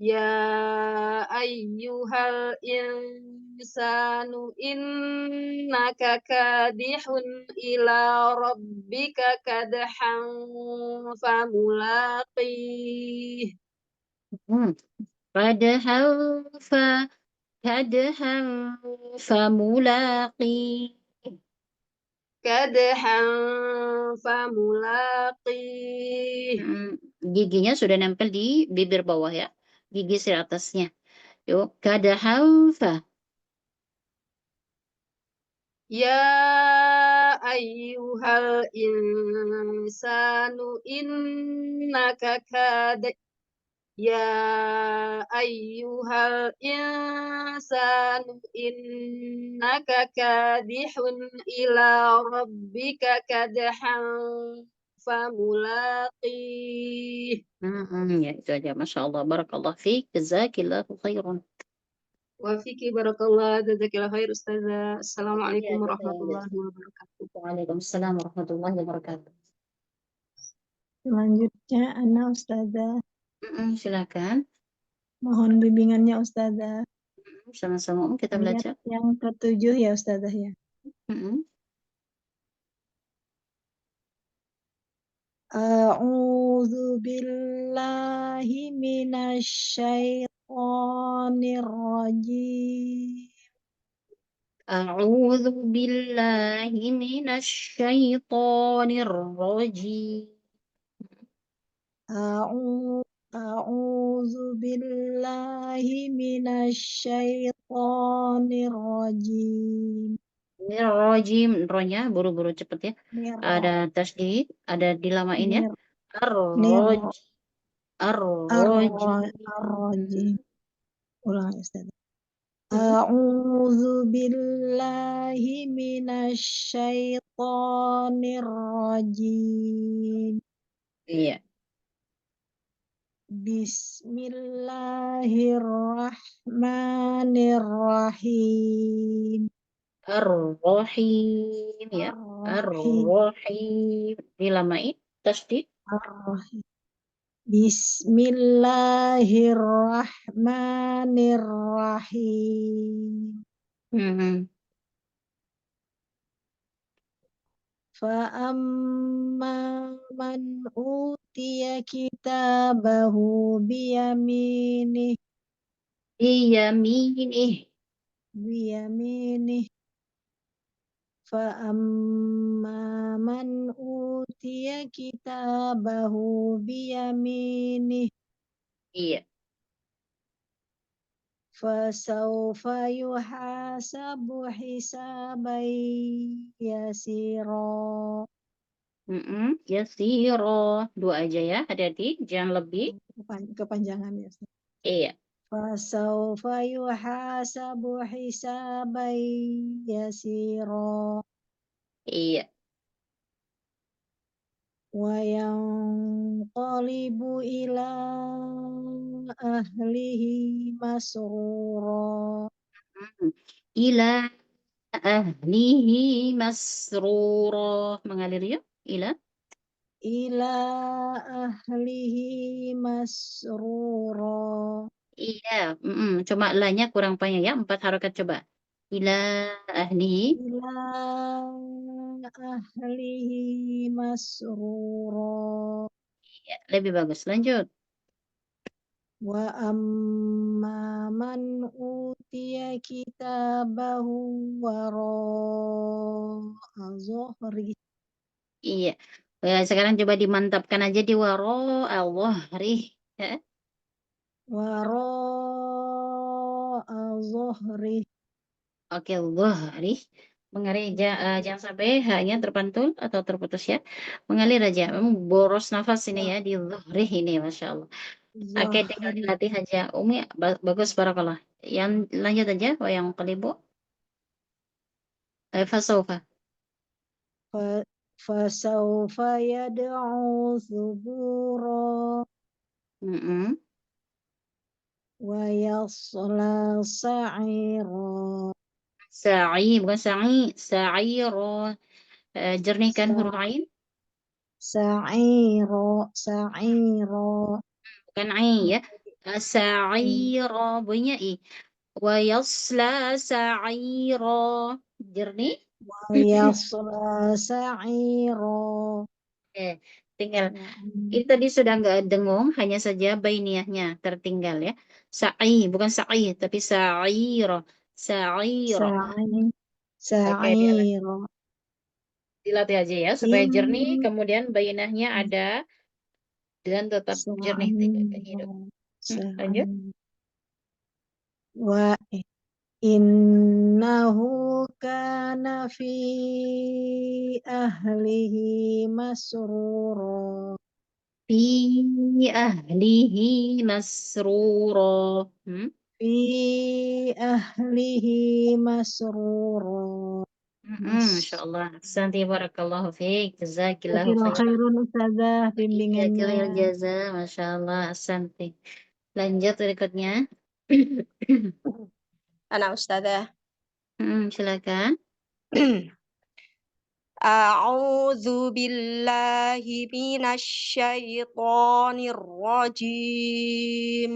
يا أيها الإنسان إنك كادح إلى ربك كدحا فملاقيه Kadhan famulaqi. كدحا فملاقيه Giginya sudah nempel di bibir bawah ya. Gigi sisi atasnya. Yuk, kadhan fa. يا أيها الإنسان إنك كادح يا أيها الإنسان إنك كادح إلى ربك كدحا فملاقيه Ya, itu aja. Masya Allah. Barakallah fiik. Jazakillahu khairan. وفيك بارك الله جزاك الله خير أستاذة السلام عليكم Iya, ورحمة الله وبركاته Waalaikumsalam warahmatullahi wabarakatuh. Selanjutnya, Ana Ustazah. Silakan. Mohon bimbingannya Ustazah. Sama-sama kita Ayat belajar. yang ke-7 ya Ustazah ya. A'udzu billahi minasyaitonir rajim. A'udzu billahi minasyaitonir rajim. A'udzu billahi minasyaitonir rajim. Ini rajim, rohnya buru-buru cepet ya. Ada tasdid, ada dilamain ya. Ar-rajim. Ar-rajim. Ulang Ustaz. A'udzu billahi minasyaitonir rajim. Iya. Bismillahirrahmanirrahim. Ar-Rahim ya. Ar-Rahim. Ar-Rahim. Dilamain tasdid. Ar-Rahim. Bismillahirrahmanirrahim. Mhm. Fa'amma man utiya kitabahu biyaminih Biyaminih. biyaminih Fa'amma man utiya kitabahu biyaminih Iya. fasawfa yuhasabu hisaban yasira. Yasiro. Dua aja ya. Hati-hati. Jangan lebih. Kepanjangan ya. Iya. Fasawfa yuhasabu hisaban yasira. Iya. Wa yanqalibu ila ahlihi masrura. Ila ahlihi masruro. Mengalir ya. Ila. Ila ahlihi masrura. Iya. Cuma lanya kurang panjang ya. 4 harokat coba. Ila ahlihi. Ila ahlihi masrura. Ya, lebih bagus. Lanjut. Wa amma man utiya kitabahu wara'a zuhri. Iya. Sekarang coba dimantapkan aja di waro Allah rih. Ya. Wara'a zuhri. Oke, Allah mengalir jangan sampai hanya terpantul atau terputus ya. Mengalir aja. Memang boros nafas ini ya di zuhrih ini, masya Allah. Oke, tinggal Zuhri. dilatih aja. Umi bagus barakallah. Yang lanjut aja, yang kelibu. Fasaufa. Fasawfa yad'u thubura Mm-mm. wa yasla sa'ira. Sa'i bukan sa'i, sa'iro. Jernihkan huruf ain, Sa'ira, sa'ira. bukan ai ya. Sa'iro bunyinya i. Wa yasla sa'iro. Jernih. Wa yasla sa'ira. Eh, tinggal ini tadi sudah nggak dengung, hanya saja bainiyahnya tertinggal ya. Sa'i bukan sa'i tapi sa'iro. Sa'iro. Sa'i, Oke, sa'ira. dilatih aja ya supaya jernih. In Kemudian bainahnya ada dan tetap jernih tidak sa'ira. hidup. Lanjut. Sa'ira. Wa innahu kana fi ahlihi masrura. Fi ahlihi masruro. Hmm? Fi ahlihi masrura. Masya Mas. Allah. Santi barakallahu fiik. Jazakillahu Jazakallahu khairan. khairan ustazah Iya, bimbingannya. khair jaza. Masya Allah. Santi. Lanjut berikutnya. Ana Ustazah. Silakan. A'udzu billahi minasyaitonir rajim.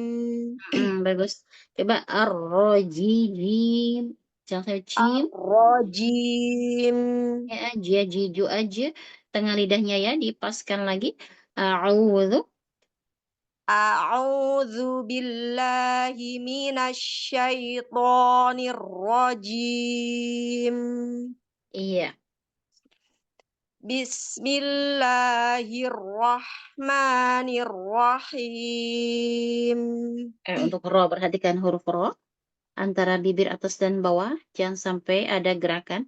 Bagus. Coba ar-rajim. Jangan sampai cim. Ar-rajim. Ya aja, jiju aja. Tengah lidahnya ya, dipaskan lagi. A'udzu. A'udzu billahi minasyaitonir rajim. Iya. Bismillahirrahmanirrahim. Untuk ro, perhatikan huruf ro. Antara bibir atas dan bawah. Jangan sampai ada gerakan.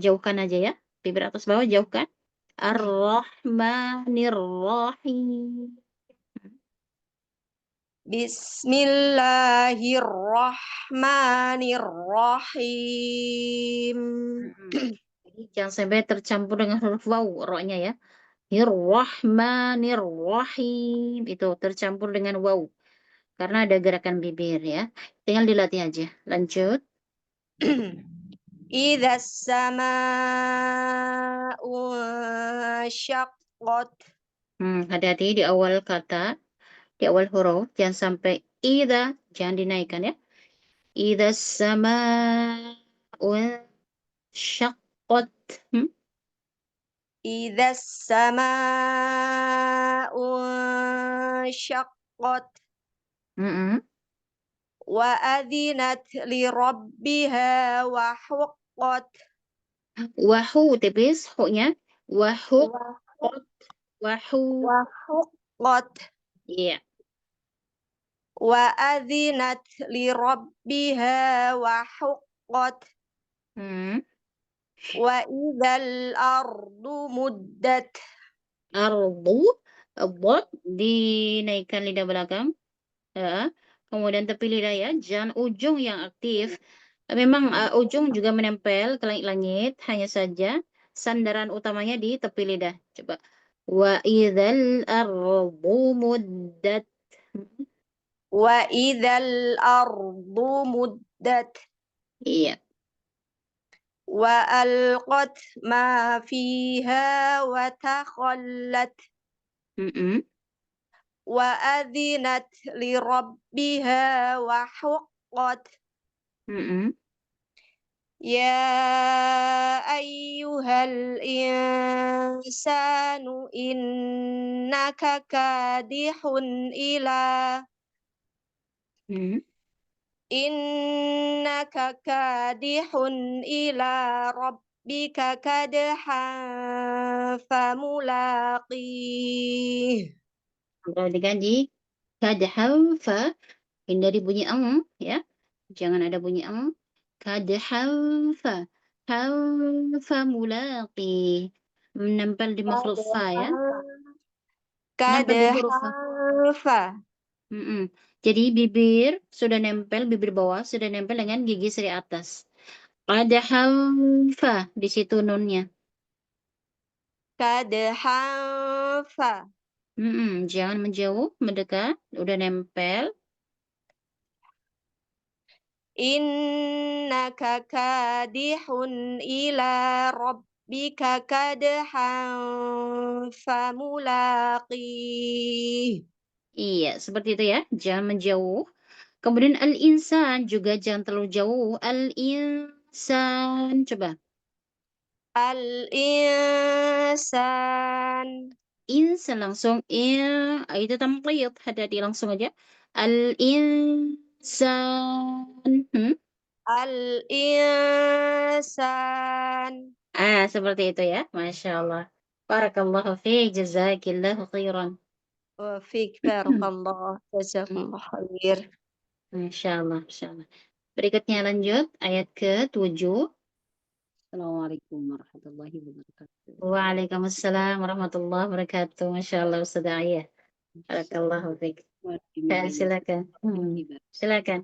Jauhkan aja ya. Bibir atas bawah jauhkan. Ar-Rahmanir-Rahim. Bismillahirrahmanirrahim. Jadi jangan sampai tercampur dengan huruf waw, ro-nya ya. Irrahmanirrahim. Itu tercampur dengan waw. Karena ada gerakan bibir ya. Tinggal dilatih aja. Lanjut. Idza sama'u syaqqat. Hati-hati di awal kata, di awal huruf. Jangan sampai idza, jangan dinaikkan ya. Idza sama'u syaqqat. Idza sama'u syaqqat. Wa adzinat li rabbiha wa huqqat. Wahu tipis, hu-nya. Wahu. Wahu. Wa huqqat. Iya. Wa adzinat li rabbiha wa huqqat. Wa idzal ardu muddat. Ardu, bot dinaikkan lidah belakang. Kemudian tepi lidah ya, jangan ujung yang aktif. Memang ujung juga menempel ke langit-langit, hanya saja sandaran utamanya di tepi lidah. Coba. Wa idzal ardu muddat. Wa idzal ardu muddat. Iya. Wa alqat ma fiha wa takhallat. Wa adzinat li rabbiha wa huqqat. Ya ayyuhal insanu innaka kadihun ila rabbika kadhan famulaqih. Perhatikan di kadhal fa, hindari bunyi ang ya. Jangan ada bunyi ang. Kadhal fa. Fa mulaqi. Menempel di makhluk fa ya. Nempel di huruf fa. Kadhan. Jadi bibir sudah nempel, bibir bawah sudah nempel dengan gigi seri atas. Kadhal fa, di situ nunnya. Kadhan fa. Jangan menjauh, mendekat, udah nempel. Innaka kadihun ila rabbika kadhan famulaqih. Iya, seperti itu ya. Jangan menjauh. Kemudian al-insan juga jangan terlalu jauh. Al-insan. Coba. Al-insan. Insan langsung. Itu tamqid. Hati-hati langsung aja. Al-insan. Al-insan. Seperti itu ya. Masya Allah. Barakallahu fiik. Jazakillahu khairan. Wa fiik barakallah. Jazakumullah khair. Masya Allah. Masya Allah. Berikutnya lanjut. Ayat ke-7. Assalamualaikum warahmatullahi wabarakatuh. Waalaikumsalam warahmatullahi wabarakatuh. Masya Allah Ustaz Ayah. Barakallahu fiik. Silakan. Silakan.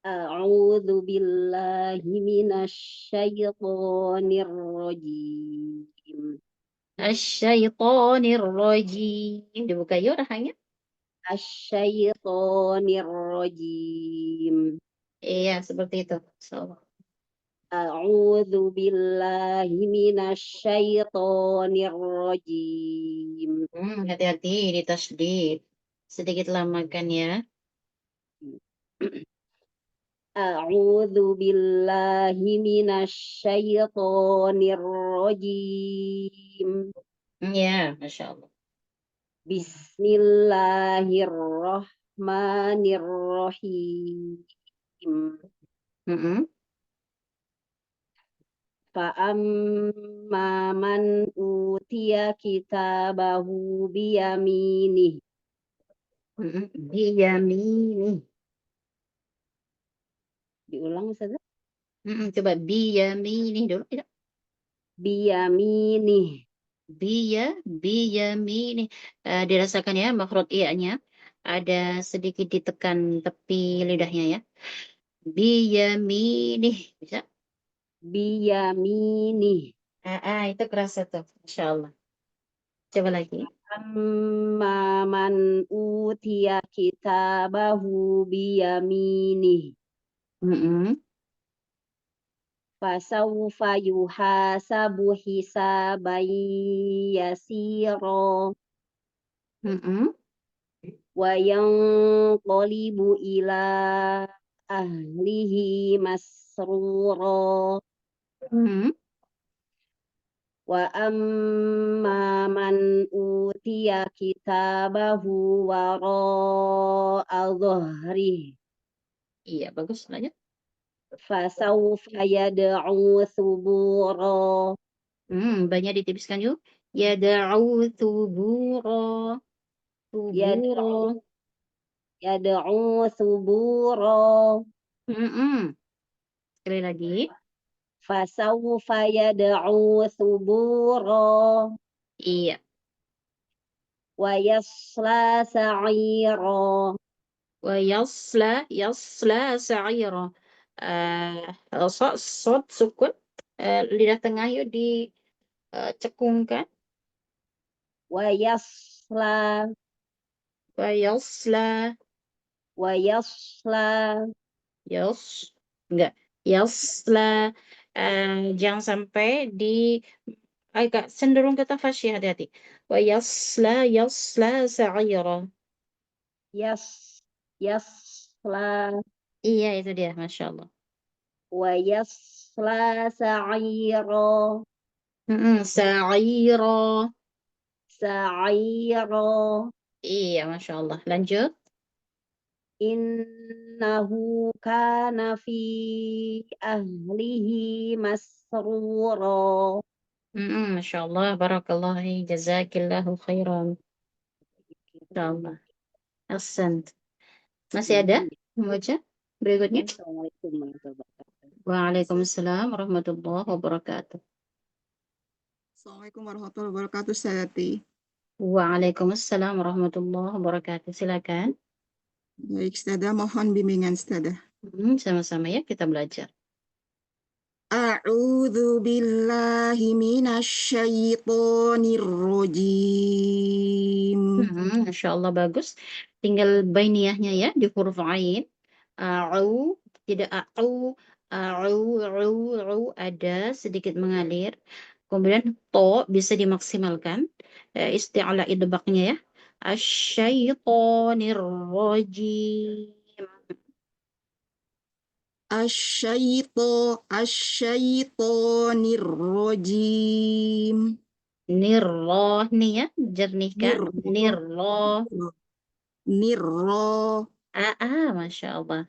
A'udzu billahi minasyaitonir rajim. Asyaitonir rajim. Dibuka yuk rahangnya. Asyaitonir rajim. Iya, seperti itu. So. A'udzu billahi minasyaitonir rajim. Hati-hati di tasdid. Sedikit lamakan ya. A'udzu billahi minasyaitonir rajim. Ya, Masya Allah. Bismillahirrahmanirrahim. Fa'amma man utiya kitabahu biyaminih. Biyaminih. Diulang Ustazah. Coba biyaminih dulu. Tidak. Biyaminih. biyamini. Dirasakan ya makhraj iya-nya. Ada sedikit ditekan tepi lidahnya ya. Biyamini. Bisa? biyaminih. Itu kerasa tuh. Masya Allah. Coba lagi. Amma man utiya kitabahu biyaminih. Mm-mm. Fasawfa yuhasabu hisaban yasira. Mm-mm. Wa yanqalibu ila ahlihi masrura. Mm-mm. Wa amma man utiya kitabahu wara'a dhahrihi. Iya, bagus. Lanjut. Fasawfa yad'u thubura. Banyak ditipiskan yuk. Yada'u thubura. Thubura. Yad'u thubura. Mm-mm. Sekali lagi. Fasawfa yad'u thubura. Iya. Wa yasla sa'ira. Wa yasla sa'ira. Sod sukun. Lidah tengah yuk dicekungkan. Wa yasla. Wa yasla. Wa yasla. Enggak. Yasla. Jangan sampai agak cenderung ke tafasyi, hati-hati. Wa yasla sa'ira. Yasla. Iya, itu dia. Masya Allah. Wa yasla sa'ira. Sa'ira. Sa'ira. Iya, Masya Allah. Lanjut. Innahu kana fi ahlihi masrura. Masya Allah. Barakallah. Jazakillahu khairan. Masya Allah. Ahsant. Masih ada membaca berikutnya? Assalamualaikum warahmatullahi wabarakatuh. Waalaikumsalam warahmatullahi wabarakatuh. Assalamualaikum warahmatullahi wabarakatuh, Ustazati. Waalaikumsalam warahmatullahi wabarakatuh. Silakan. Baik, Ustazah, mohon bimbingan, Ustazah. Sama-sama ya kita belajar. A'udzu billahi minasyaitonir rajim. Masya Allah bagus. Tinggal bainiyahnya ya di huruf ain. A'u, tidak a'u. A'u, ada sedikit mengalir. Kemudian to bisa dimaksimalkan. Isti'ala idbaqnya ya. Asyaitonir rajim. Asyaitonir rajim. Nirroh nih ya, jernihkan. Nirroh. Nirro. Masya Allah.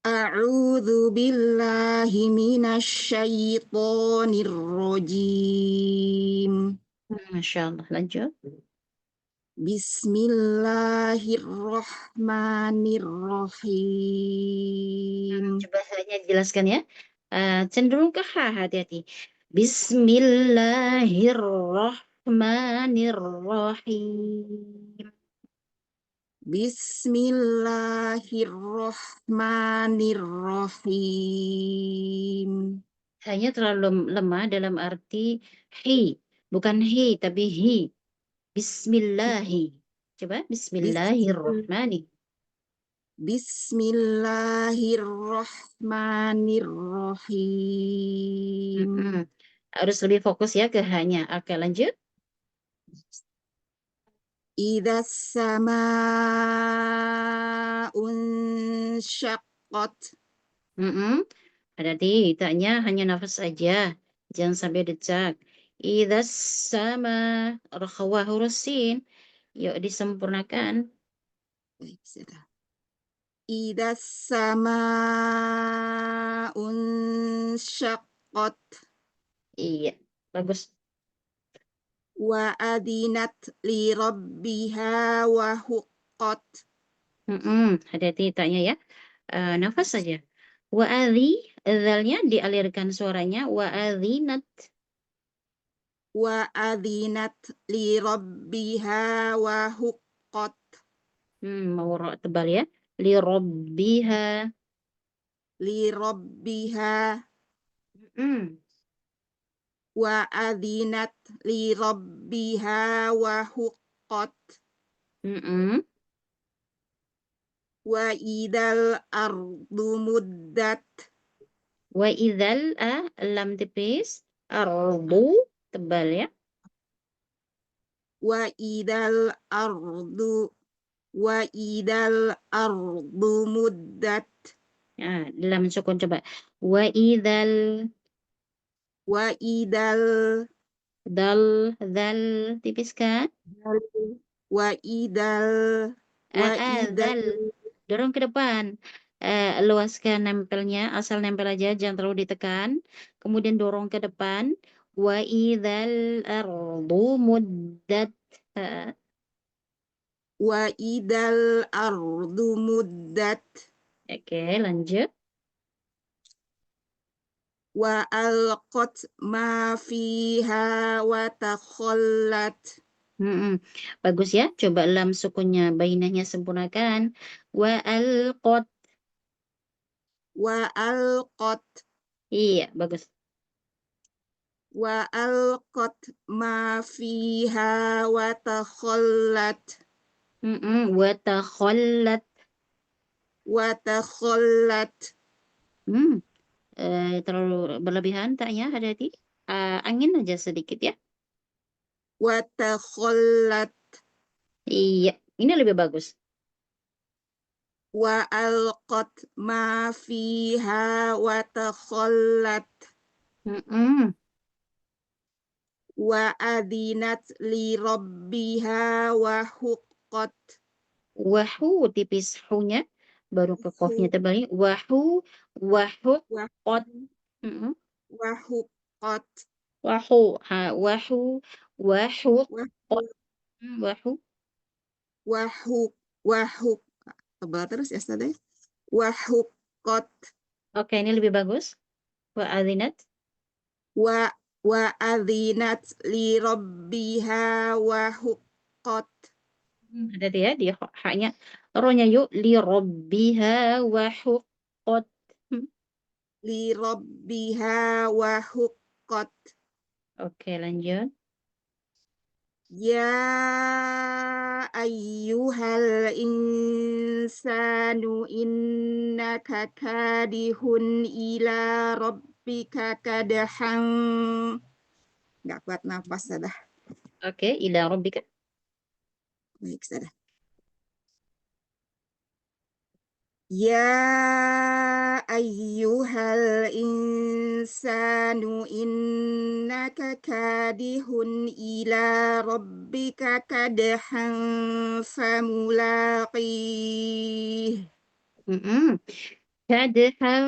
A'udzu billahi minasyaitonir rajim. Masya Allah. Lanjut. Bismillahirrahmanirrahim. Coba hanya jelaskan ya. Cenderung ke ha, hati-hati. Bismillahirrahmanirrahim. Bismillahirrahmanirrahim. Hanya terlalu lemah dalam arti hi. Bukan hi, tapi hi. Bismillahi. Coba. Bismillahirrahmanirrahim. Bismillahirrahmanirrahim. Harus lebih fokus ya ke hanya. Oke, lanjut. Idza samaa'un syaqqat. Berarti tidaknya hanya nafas saja. Jangan sampai decak. Idza sama rakhawah huruf sin. Yuk disempurnakan. Baik, sudah. Idza samaa'un syaqqat. Iya, bagus. Wa adinat li rabbiha wa huqqat. Hati-hati tidaknya ya. Nafas saja. Wa adhi, dzalnya dialirkan suaranya. Wa adhinat. wa adzinat li rabbiha wa huqqat. Mau ro tebal ya. Li rabbiha. Li rabbiha Hmm. wa adzinat li rabbiha wa huqqat. Mm-mm. Wa idal ardu muddat. Wa idzal lam tipis. Ardu tebal ya. Wa idal ardu muddat. Nah, lam sukun coba. Wa idzal Wa idal dal tipis kan? wa idal Dal dorong ke depan. Luaskan nempelnya, asal nempel aja, jangan terlalu ditekan. Kemudian dorong ke depan. Wa idzal ardu muddat. wa idal ardu muddat. Oke, lanjut. Wa alqat ma fiha wa takhallat. Bagus ya. Coba lam sukunnya bainahnya sempurnakan. Wa alqat. Wa alqat Iya, bagus. wa alqat ma fiha wa takhallat. Wa takhallat. Wa takhallat. Terlalu berlebihan taknya, hati-hati. Angin aja sedikit ya. Wa takhallat. Iya, ini lebih bagus. Wa alqat ma fiha wa takhallat. Wa adzinat li rabbiha wa huqqat. Wahu tipis hunya, baru ke qafnya tebal. Wahu, wahu, qat. Wa huqqat. Wahu, wahu, wahu, qat. Wahu. Wahu tebal terus ya Ustazah. Wa huqqat. Oke, ini lebih bagus. Wa adzinat. Wa adzinat li rabbiha wa huqqat. Hati-hati ya, di haknya. Rohnya yuk. Li rabbiha wa huqqat. Li rabbiha wa huqqat. Oke, lanjut. Ya ayyuhal insanu innaka kadihun ila rabbika kadahan. Nggak kuat nafas sudah. Oke, ila rabbika. Baik sudah. Ya ayyuhal insanu innaka kadihun ila rabbika kadahan famulaqih. Kadahan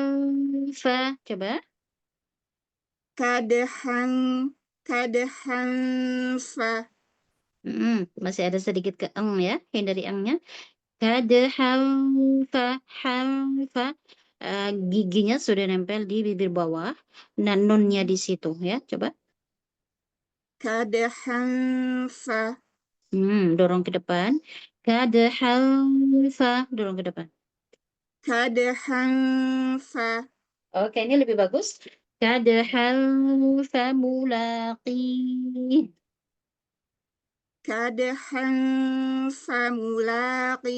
fa. Coba. Kadahan fa. Masih ada sedikit ke eng ya, hindari engnya. Kadahan fa. Giginya sudah nempel di bibir bawah. Dan nunnya di situ ya, coba. Kadahan fa. Dorong ke depan. Kadahan fa. Dorong ke depan. Kadahan fa. Oke, ini lebih bagus. Kadahan fa mulaqih. Kadahan famulaqih.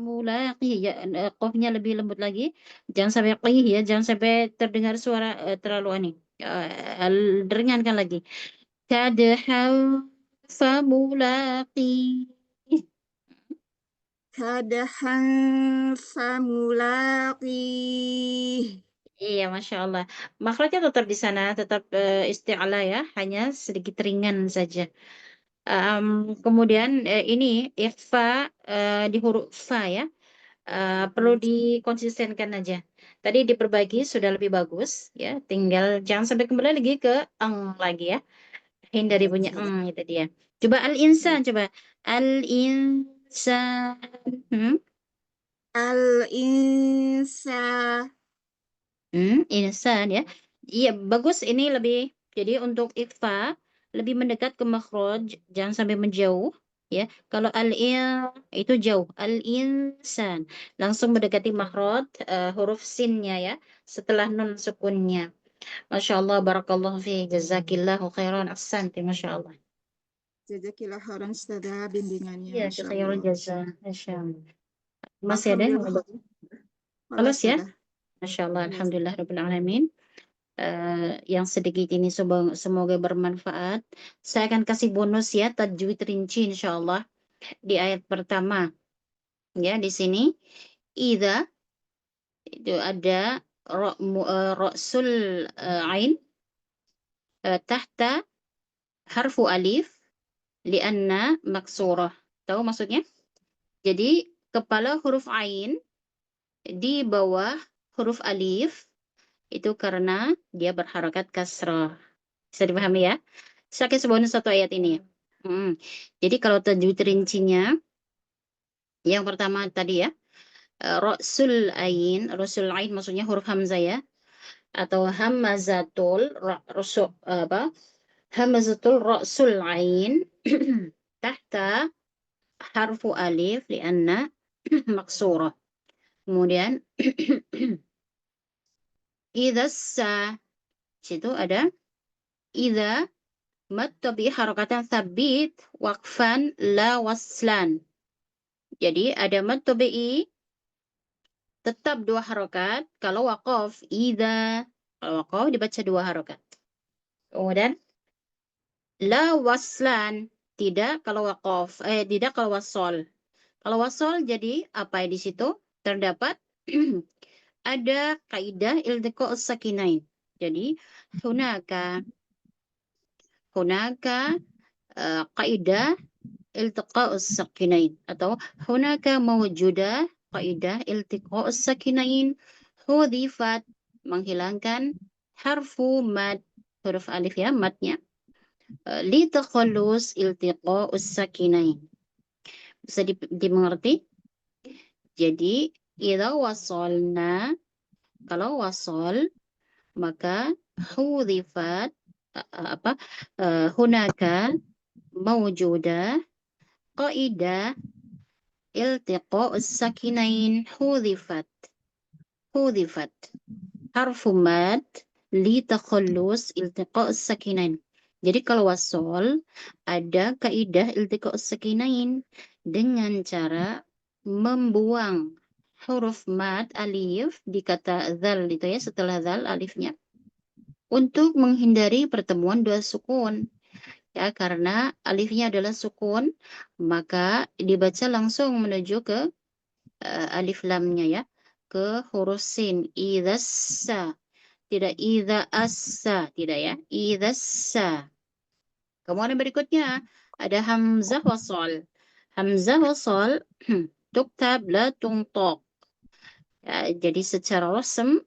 Mulaqih ya, qafnya lebih lembut lagi. Jangan sampai qih ya, jangan sampai terdengar suara terlalu aneh. Ringankan lagi. Kadahan fa mulaqih. Kadahan famulaqih. Iya, Masya Allah. Makhrajnya tetap di sana, tetap isti'ala ya, hanya sedikit ringan saja. Kemudian ini ikhfa di huruf fa ya, perlu dikonsistenkan aja. Tadi diperbaiki sudah lebih bagus ya, tinggal jangan sampai kembali lagi ke eng lagi ya. Hindari punya eng itu dia. Coba al-insan, coba al-insan. Al-insan. Insan ya. Iya, bagus ini lebih Jadi untuk ikhfa lebih mendekat ke makhraj, jangan sampai menjauh ya. Kalau al-in itu jauh, al-insan langsung mendekati makhraj huruf sinnya ya, setelah nun sukunnya. Masya Allah, barakallahu fi, jazakillahu khairan, ahsanti, Masya Allah. Jazakillah khairan Ustazah bimbingannya, Iya, Masya khairul Allah. jaza, Masya Allah. Masih ada yang mau Alhamdulillah. bertanya? Kelas ya? Ustazah. Masya Allah, Yes. alhamdulillah rabbil alamin. Yang sedikit ini semoga bermanfaat. Saya akan kasih bonus ya, tajwid rinci insya Allah di ayat pertama. Ya, di sini idza itu ada ra'sul ain tahta harfu alif lianna maksurah. Tahu maksudnya? Jadi kepala huruf ain di bawah huruf alif itu karena dia berharakat kasrah. Bisa dipahami ya? Saya kasih bonus satu ayat ini. Jadi kalau tajwid rincinya, yang pertama tadi ya, ra'sul ain maksudnya huruf hamzah ya, atau hamazatul hamazatul ra'sul ain tahta harfu alif lianna maksurah. Kemudian idza sa, situ ada idza mad tabi harakatan sabit waqfan la waslan. Jadi ada mad tabi'i tetap 2 harokat. Kalau waqaf idza, kalau waqaf dibaca 2 harokat. Kemudian la waslan, tidak kalau waqaf, tidak kalau wasol. Kalau wasol jadi apa di situ? Terdapat ada kaidah iltiqa as-sakinain. Jadi hunaka kaidah iltiqa as-sakinain atau hunaka mawjudah kaidah iltiqa as-sakinain hudhifat, menghilangkan harfu mad, huruf alif ya, madnya, li takhallus iltiqa as-sakinain. Bisa dimengerti? Jadi idza wasolna, kalau wasol maka hudhifat hunaka mawjudah qaidah iltiqa as-sakinain hudhifat harfu mad li takhallus iltiqa as-sakinain. Jadi kalau wasol ada kaidah iltiqa as-sakinain dengan cara membuang huruf mad alif di kata dzal itu ya, setelah dzal alifnya, untuk menghindari pertemuan 2 sukun. Ya, karena alifnya adalah sukun, maka dibaca langsung menuju ke alif lamnya ya, ke huruf sin. Idzassa, tidak idza assa, tidak ya, idzassa. Kemudian berikutnya ada hamzah wasal. Hamzah wasal tuktab la tungtok. Ya, jadi secara rasm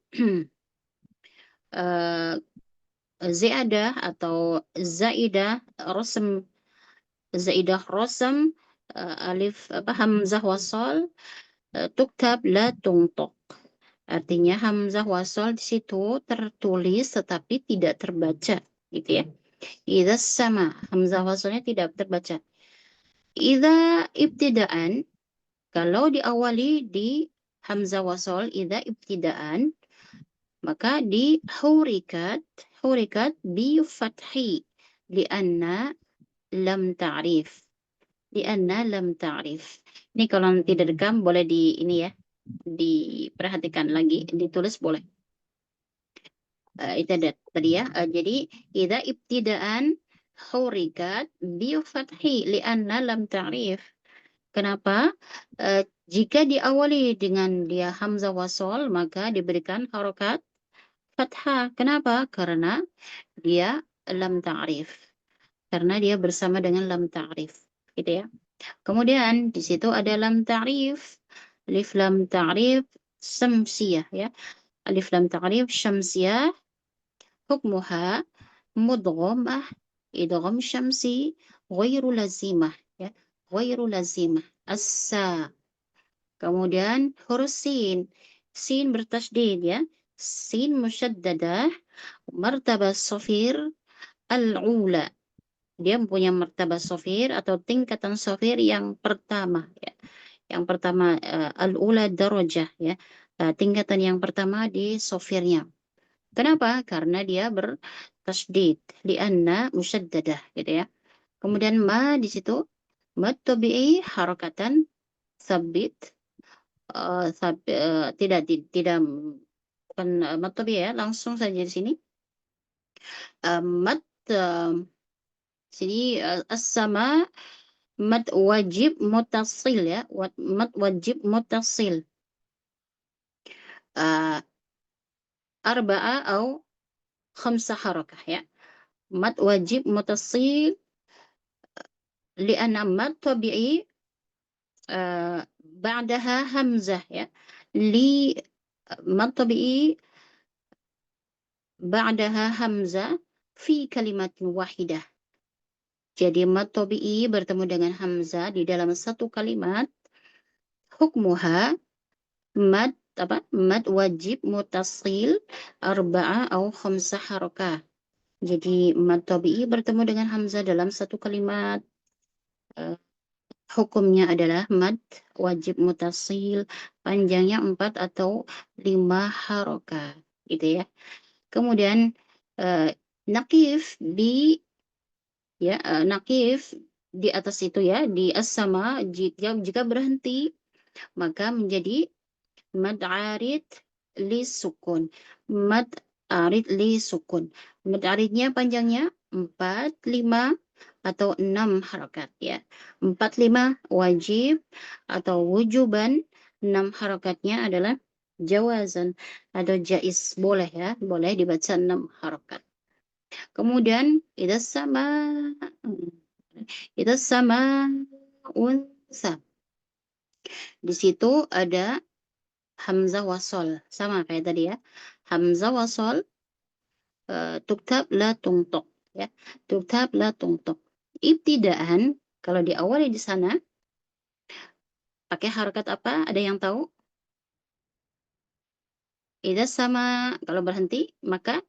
ziyadah atau zaidah rasm, zaidah rasm alif hamzah wasal tuktab la tungtok. Artinya hamzah wasal di situ tertulis tetapi tidak terbaca, gitu ya. Idza sama, hamzah wasalnya tidak terbaca. Idza ibtidaan, kalau diawali di hamzah wasal idza ibtidaan, maka di hurikat bi fathi lianna lam ta'rif. Ini kalau tidak direkam boleh di ini ya, diperhatikan lagi, ditulis boleh. Itu ada tadi ya. Jadi idza ibtidaan hurikat bi fathi lianna lam ta'rif. Kenapa? Jika diawali dengan dia hamzah wasol maka diberikan harokat fathah. Kenapa? Karena dia lam ta'rif. Karena dia bersama dengan lam ta'rif. Gitu ya. Kemudian di situ ada lam ta'rif. Alif lam ta'rif syamsiyah ya. Alif lam ta'rif syamsiyah hukmuha mudghamah idgham syamsi ghairu lazimah ya. Ghairu lazimah. Assa. Kemudian huruf sin. Sin bertasydid ya. Sin musyaddadah martabah safir al-ula. Dia mempunyai martabat sofir atau tingkatan sofir yang pertama ya. Yang pertama al-ula darajah ya. Tingkatan yang pertama di sofirnya. Kenapa? Karena dia bertasydid, lianna musyaddadah gitu ya. Kemudian ma di situ mad tabi'i harakatan sabit tidak bukan mad tabi'i ya, langsung saja di sini. Mad sini as-sama mad wajib mutasil ya, mad wajib mutasil. Arba'a atau khamsa harakah ya. Mad wajib mutasil li'anna mad tabi'i ba'daha hamzah ya. Li mad tabi'i ba'daha hamzah fi kalimatin wahidah. Jadi mad tabi'i bertemu dengan hamzah di dalam satu kalimat, hukmuha mad mad wajib mutasil arba'a atau khamsa harakah. Jadi mad tabi'i bertemu dengan hamzah dalam satu kalimat, hukumnya adalah mad wajib mutasil, panjangnya 4 atau 5 harakah gitu ya. Kemudian nakif di ya nakif di atas itu ya, di as-sama jika berhenti maka menjadi mad arid li sukun. Mad arid li sukun. Mad aridnya panjangnya 4, 5 atau 6 harakat ya. 4, 5 wajib atau wujuban, 6 harakatnya adalah jawazan atau jaiz, boleh ya, boleh dibaca 6 harakat. Kemudian idas sama unsa. Di situ ada hamzah wasol, sama kayak tadi ya. Hamzah wasol tuktab la tungtok ya. Tuktab la tungtok. Ibtidaan kalau diawali di sana pakai harakat apa? Ada yang tahu? Idas sama kalau berhenti maka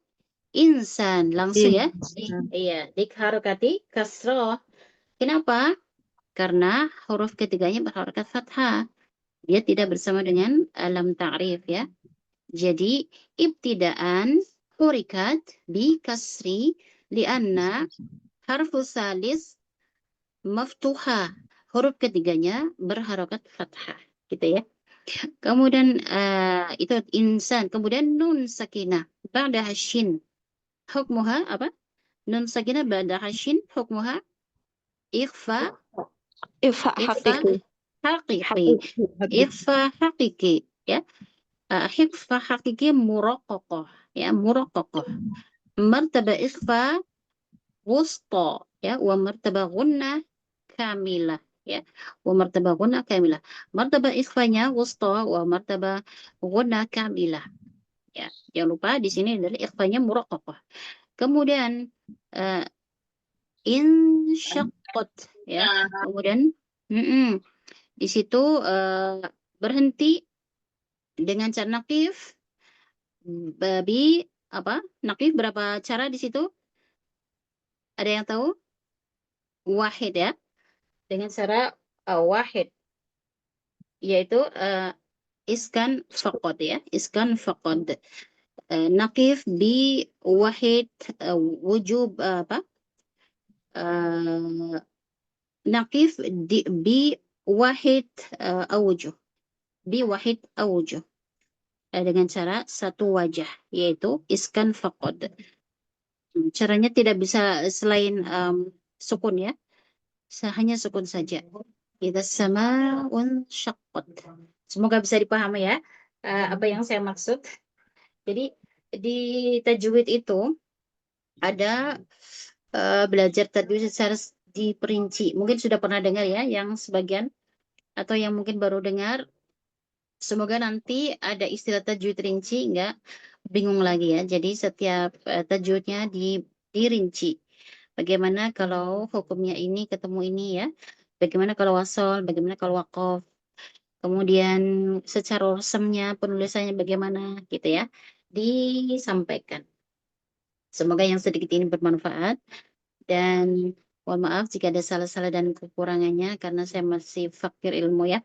insan langsung ya. Iya, dikharakati kasroh. Kenapa? Karena huruf ketiganya berharakat fathah. Dia tidak bersama dengan lam ta'rif ya. Jadi ibtidaan hurikat bi kasri lianna harfu salis maftuha. Huruf ketiganya berharakat fathah gitu ya. Kemudian itu insan. Kemudian nun sakinah ba'da shin. Hukmuha apa? Nun sakinah ba'da shin hukmuha ikhfa حقيقي haqiqi. Ikhfa haqiqi ya. Ikhfa haqiqi muraqqaqah ya, muraqqaqah. Martaba ikhfa wusta ya, wa martaba gunnah kamilah ya. Wa martaba gunnah kamilah. Martaba ikhfanya wusta wa martaba gunnah kamilah. Ya, jangan lupa di sini adalah ikhfanya muraqqaqah. Kemudian insyaqqat ya. Kemudian di situ berhenti dengan cara nakif. Babi apa? Nakif berapa cara di situ? Ada yang tahu? Wahid ya. Dengan cara wahid, yaitu iskan faqad ya. Iskan faqad. Nakif bi wahid wujub apa? Nakif bi wahid awjuh. Bi wahid awjuh. Dengan cara satu wajah, yaitu iskan faqad. Caranya tidak bisa selain sukun ya. Hanya sukun saja. Idas samaun syaqqat. Semoga bisa dipahami ya apa yang saya maksud. Jadi di tajwid itu ada belajar tajwid secara diperinci. Mungkin sudah pernah dengar ya yang sebagian atau yang mungkin baru dengar. Semoga nanti ada istilah tajwid rinci, enggak bingung lagi ya. Jadi setiap tajwidnya dirinci. Bagaimana kalau hukumnya ini ketemu ini ya. Bagaimana kalau wasol, bagaimana kalau waqaf. Kemudian secara rasamnya, penulisannya bagaimana gitu ya. Disampaikan. Semoga yang sedikit ini bermanfaat, dan mohon maaf jika ada salah-salah dan kekurangannya karena saya masih fakir ilmu ya.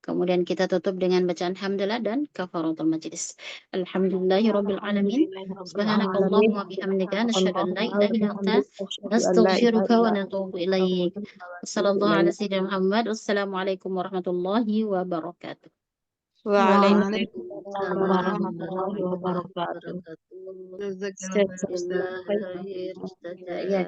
Kemudian kita tutup dengan bacaan hamdalah dan kafaratul majlis. Alhamdulillahirabbil alamin. Subhanakallahumma wa bihamdika nasyhadu an la ilaha illa anta nastaghfiruka wa natubu ilaik. Wassallallahu ala sayyidina Muhammad. Wassalamualaikum warahmatullahi wabarakatuh. Waalaikumsalam warahmatullahi wabarakatuh. Jazakallah khair, Jazakallah Ustaz. khair. Ya,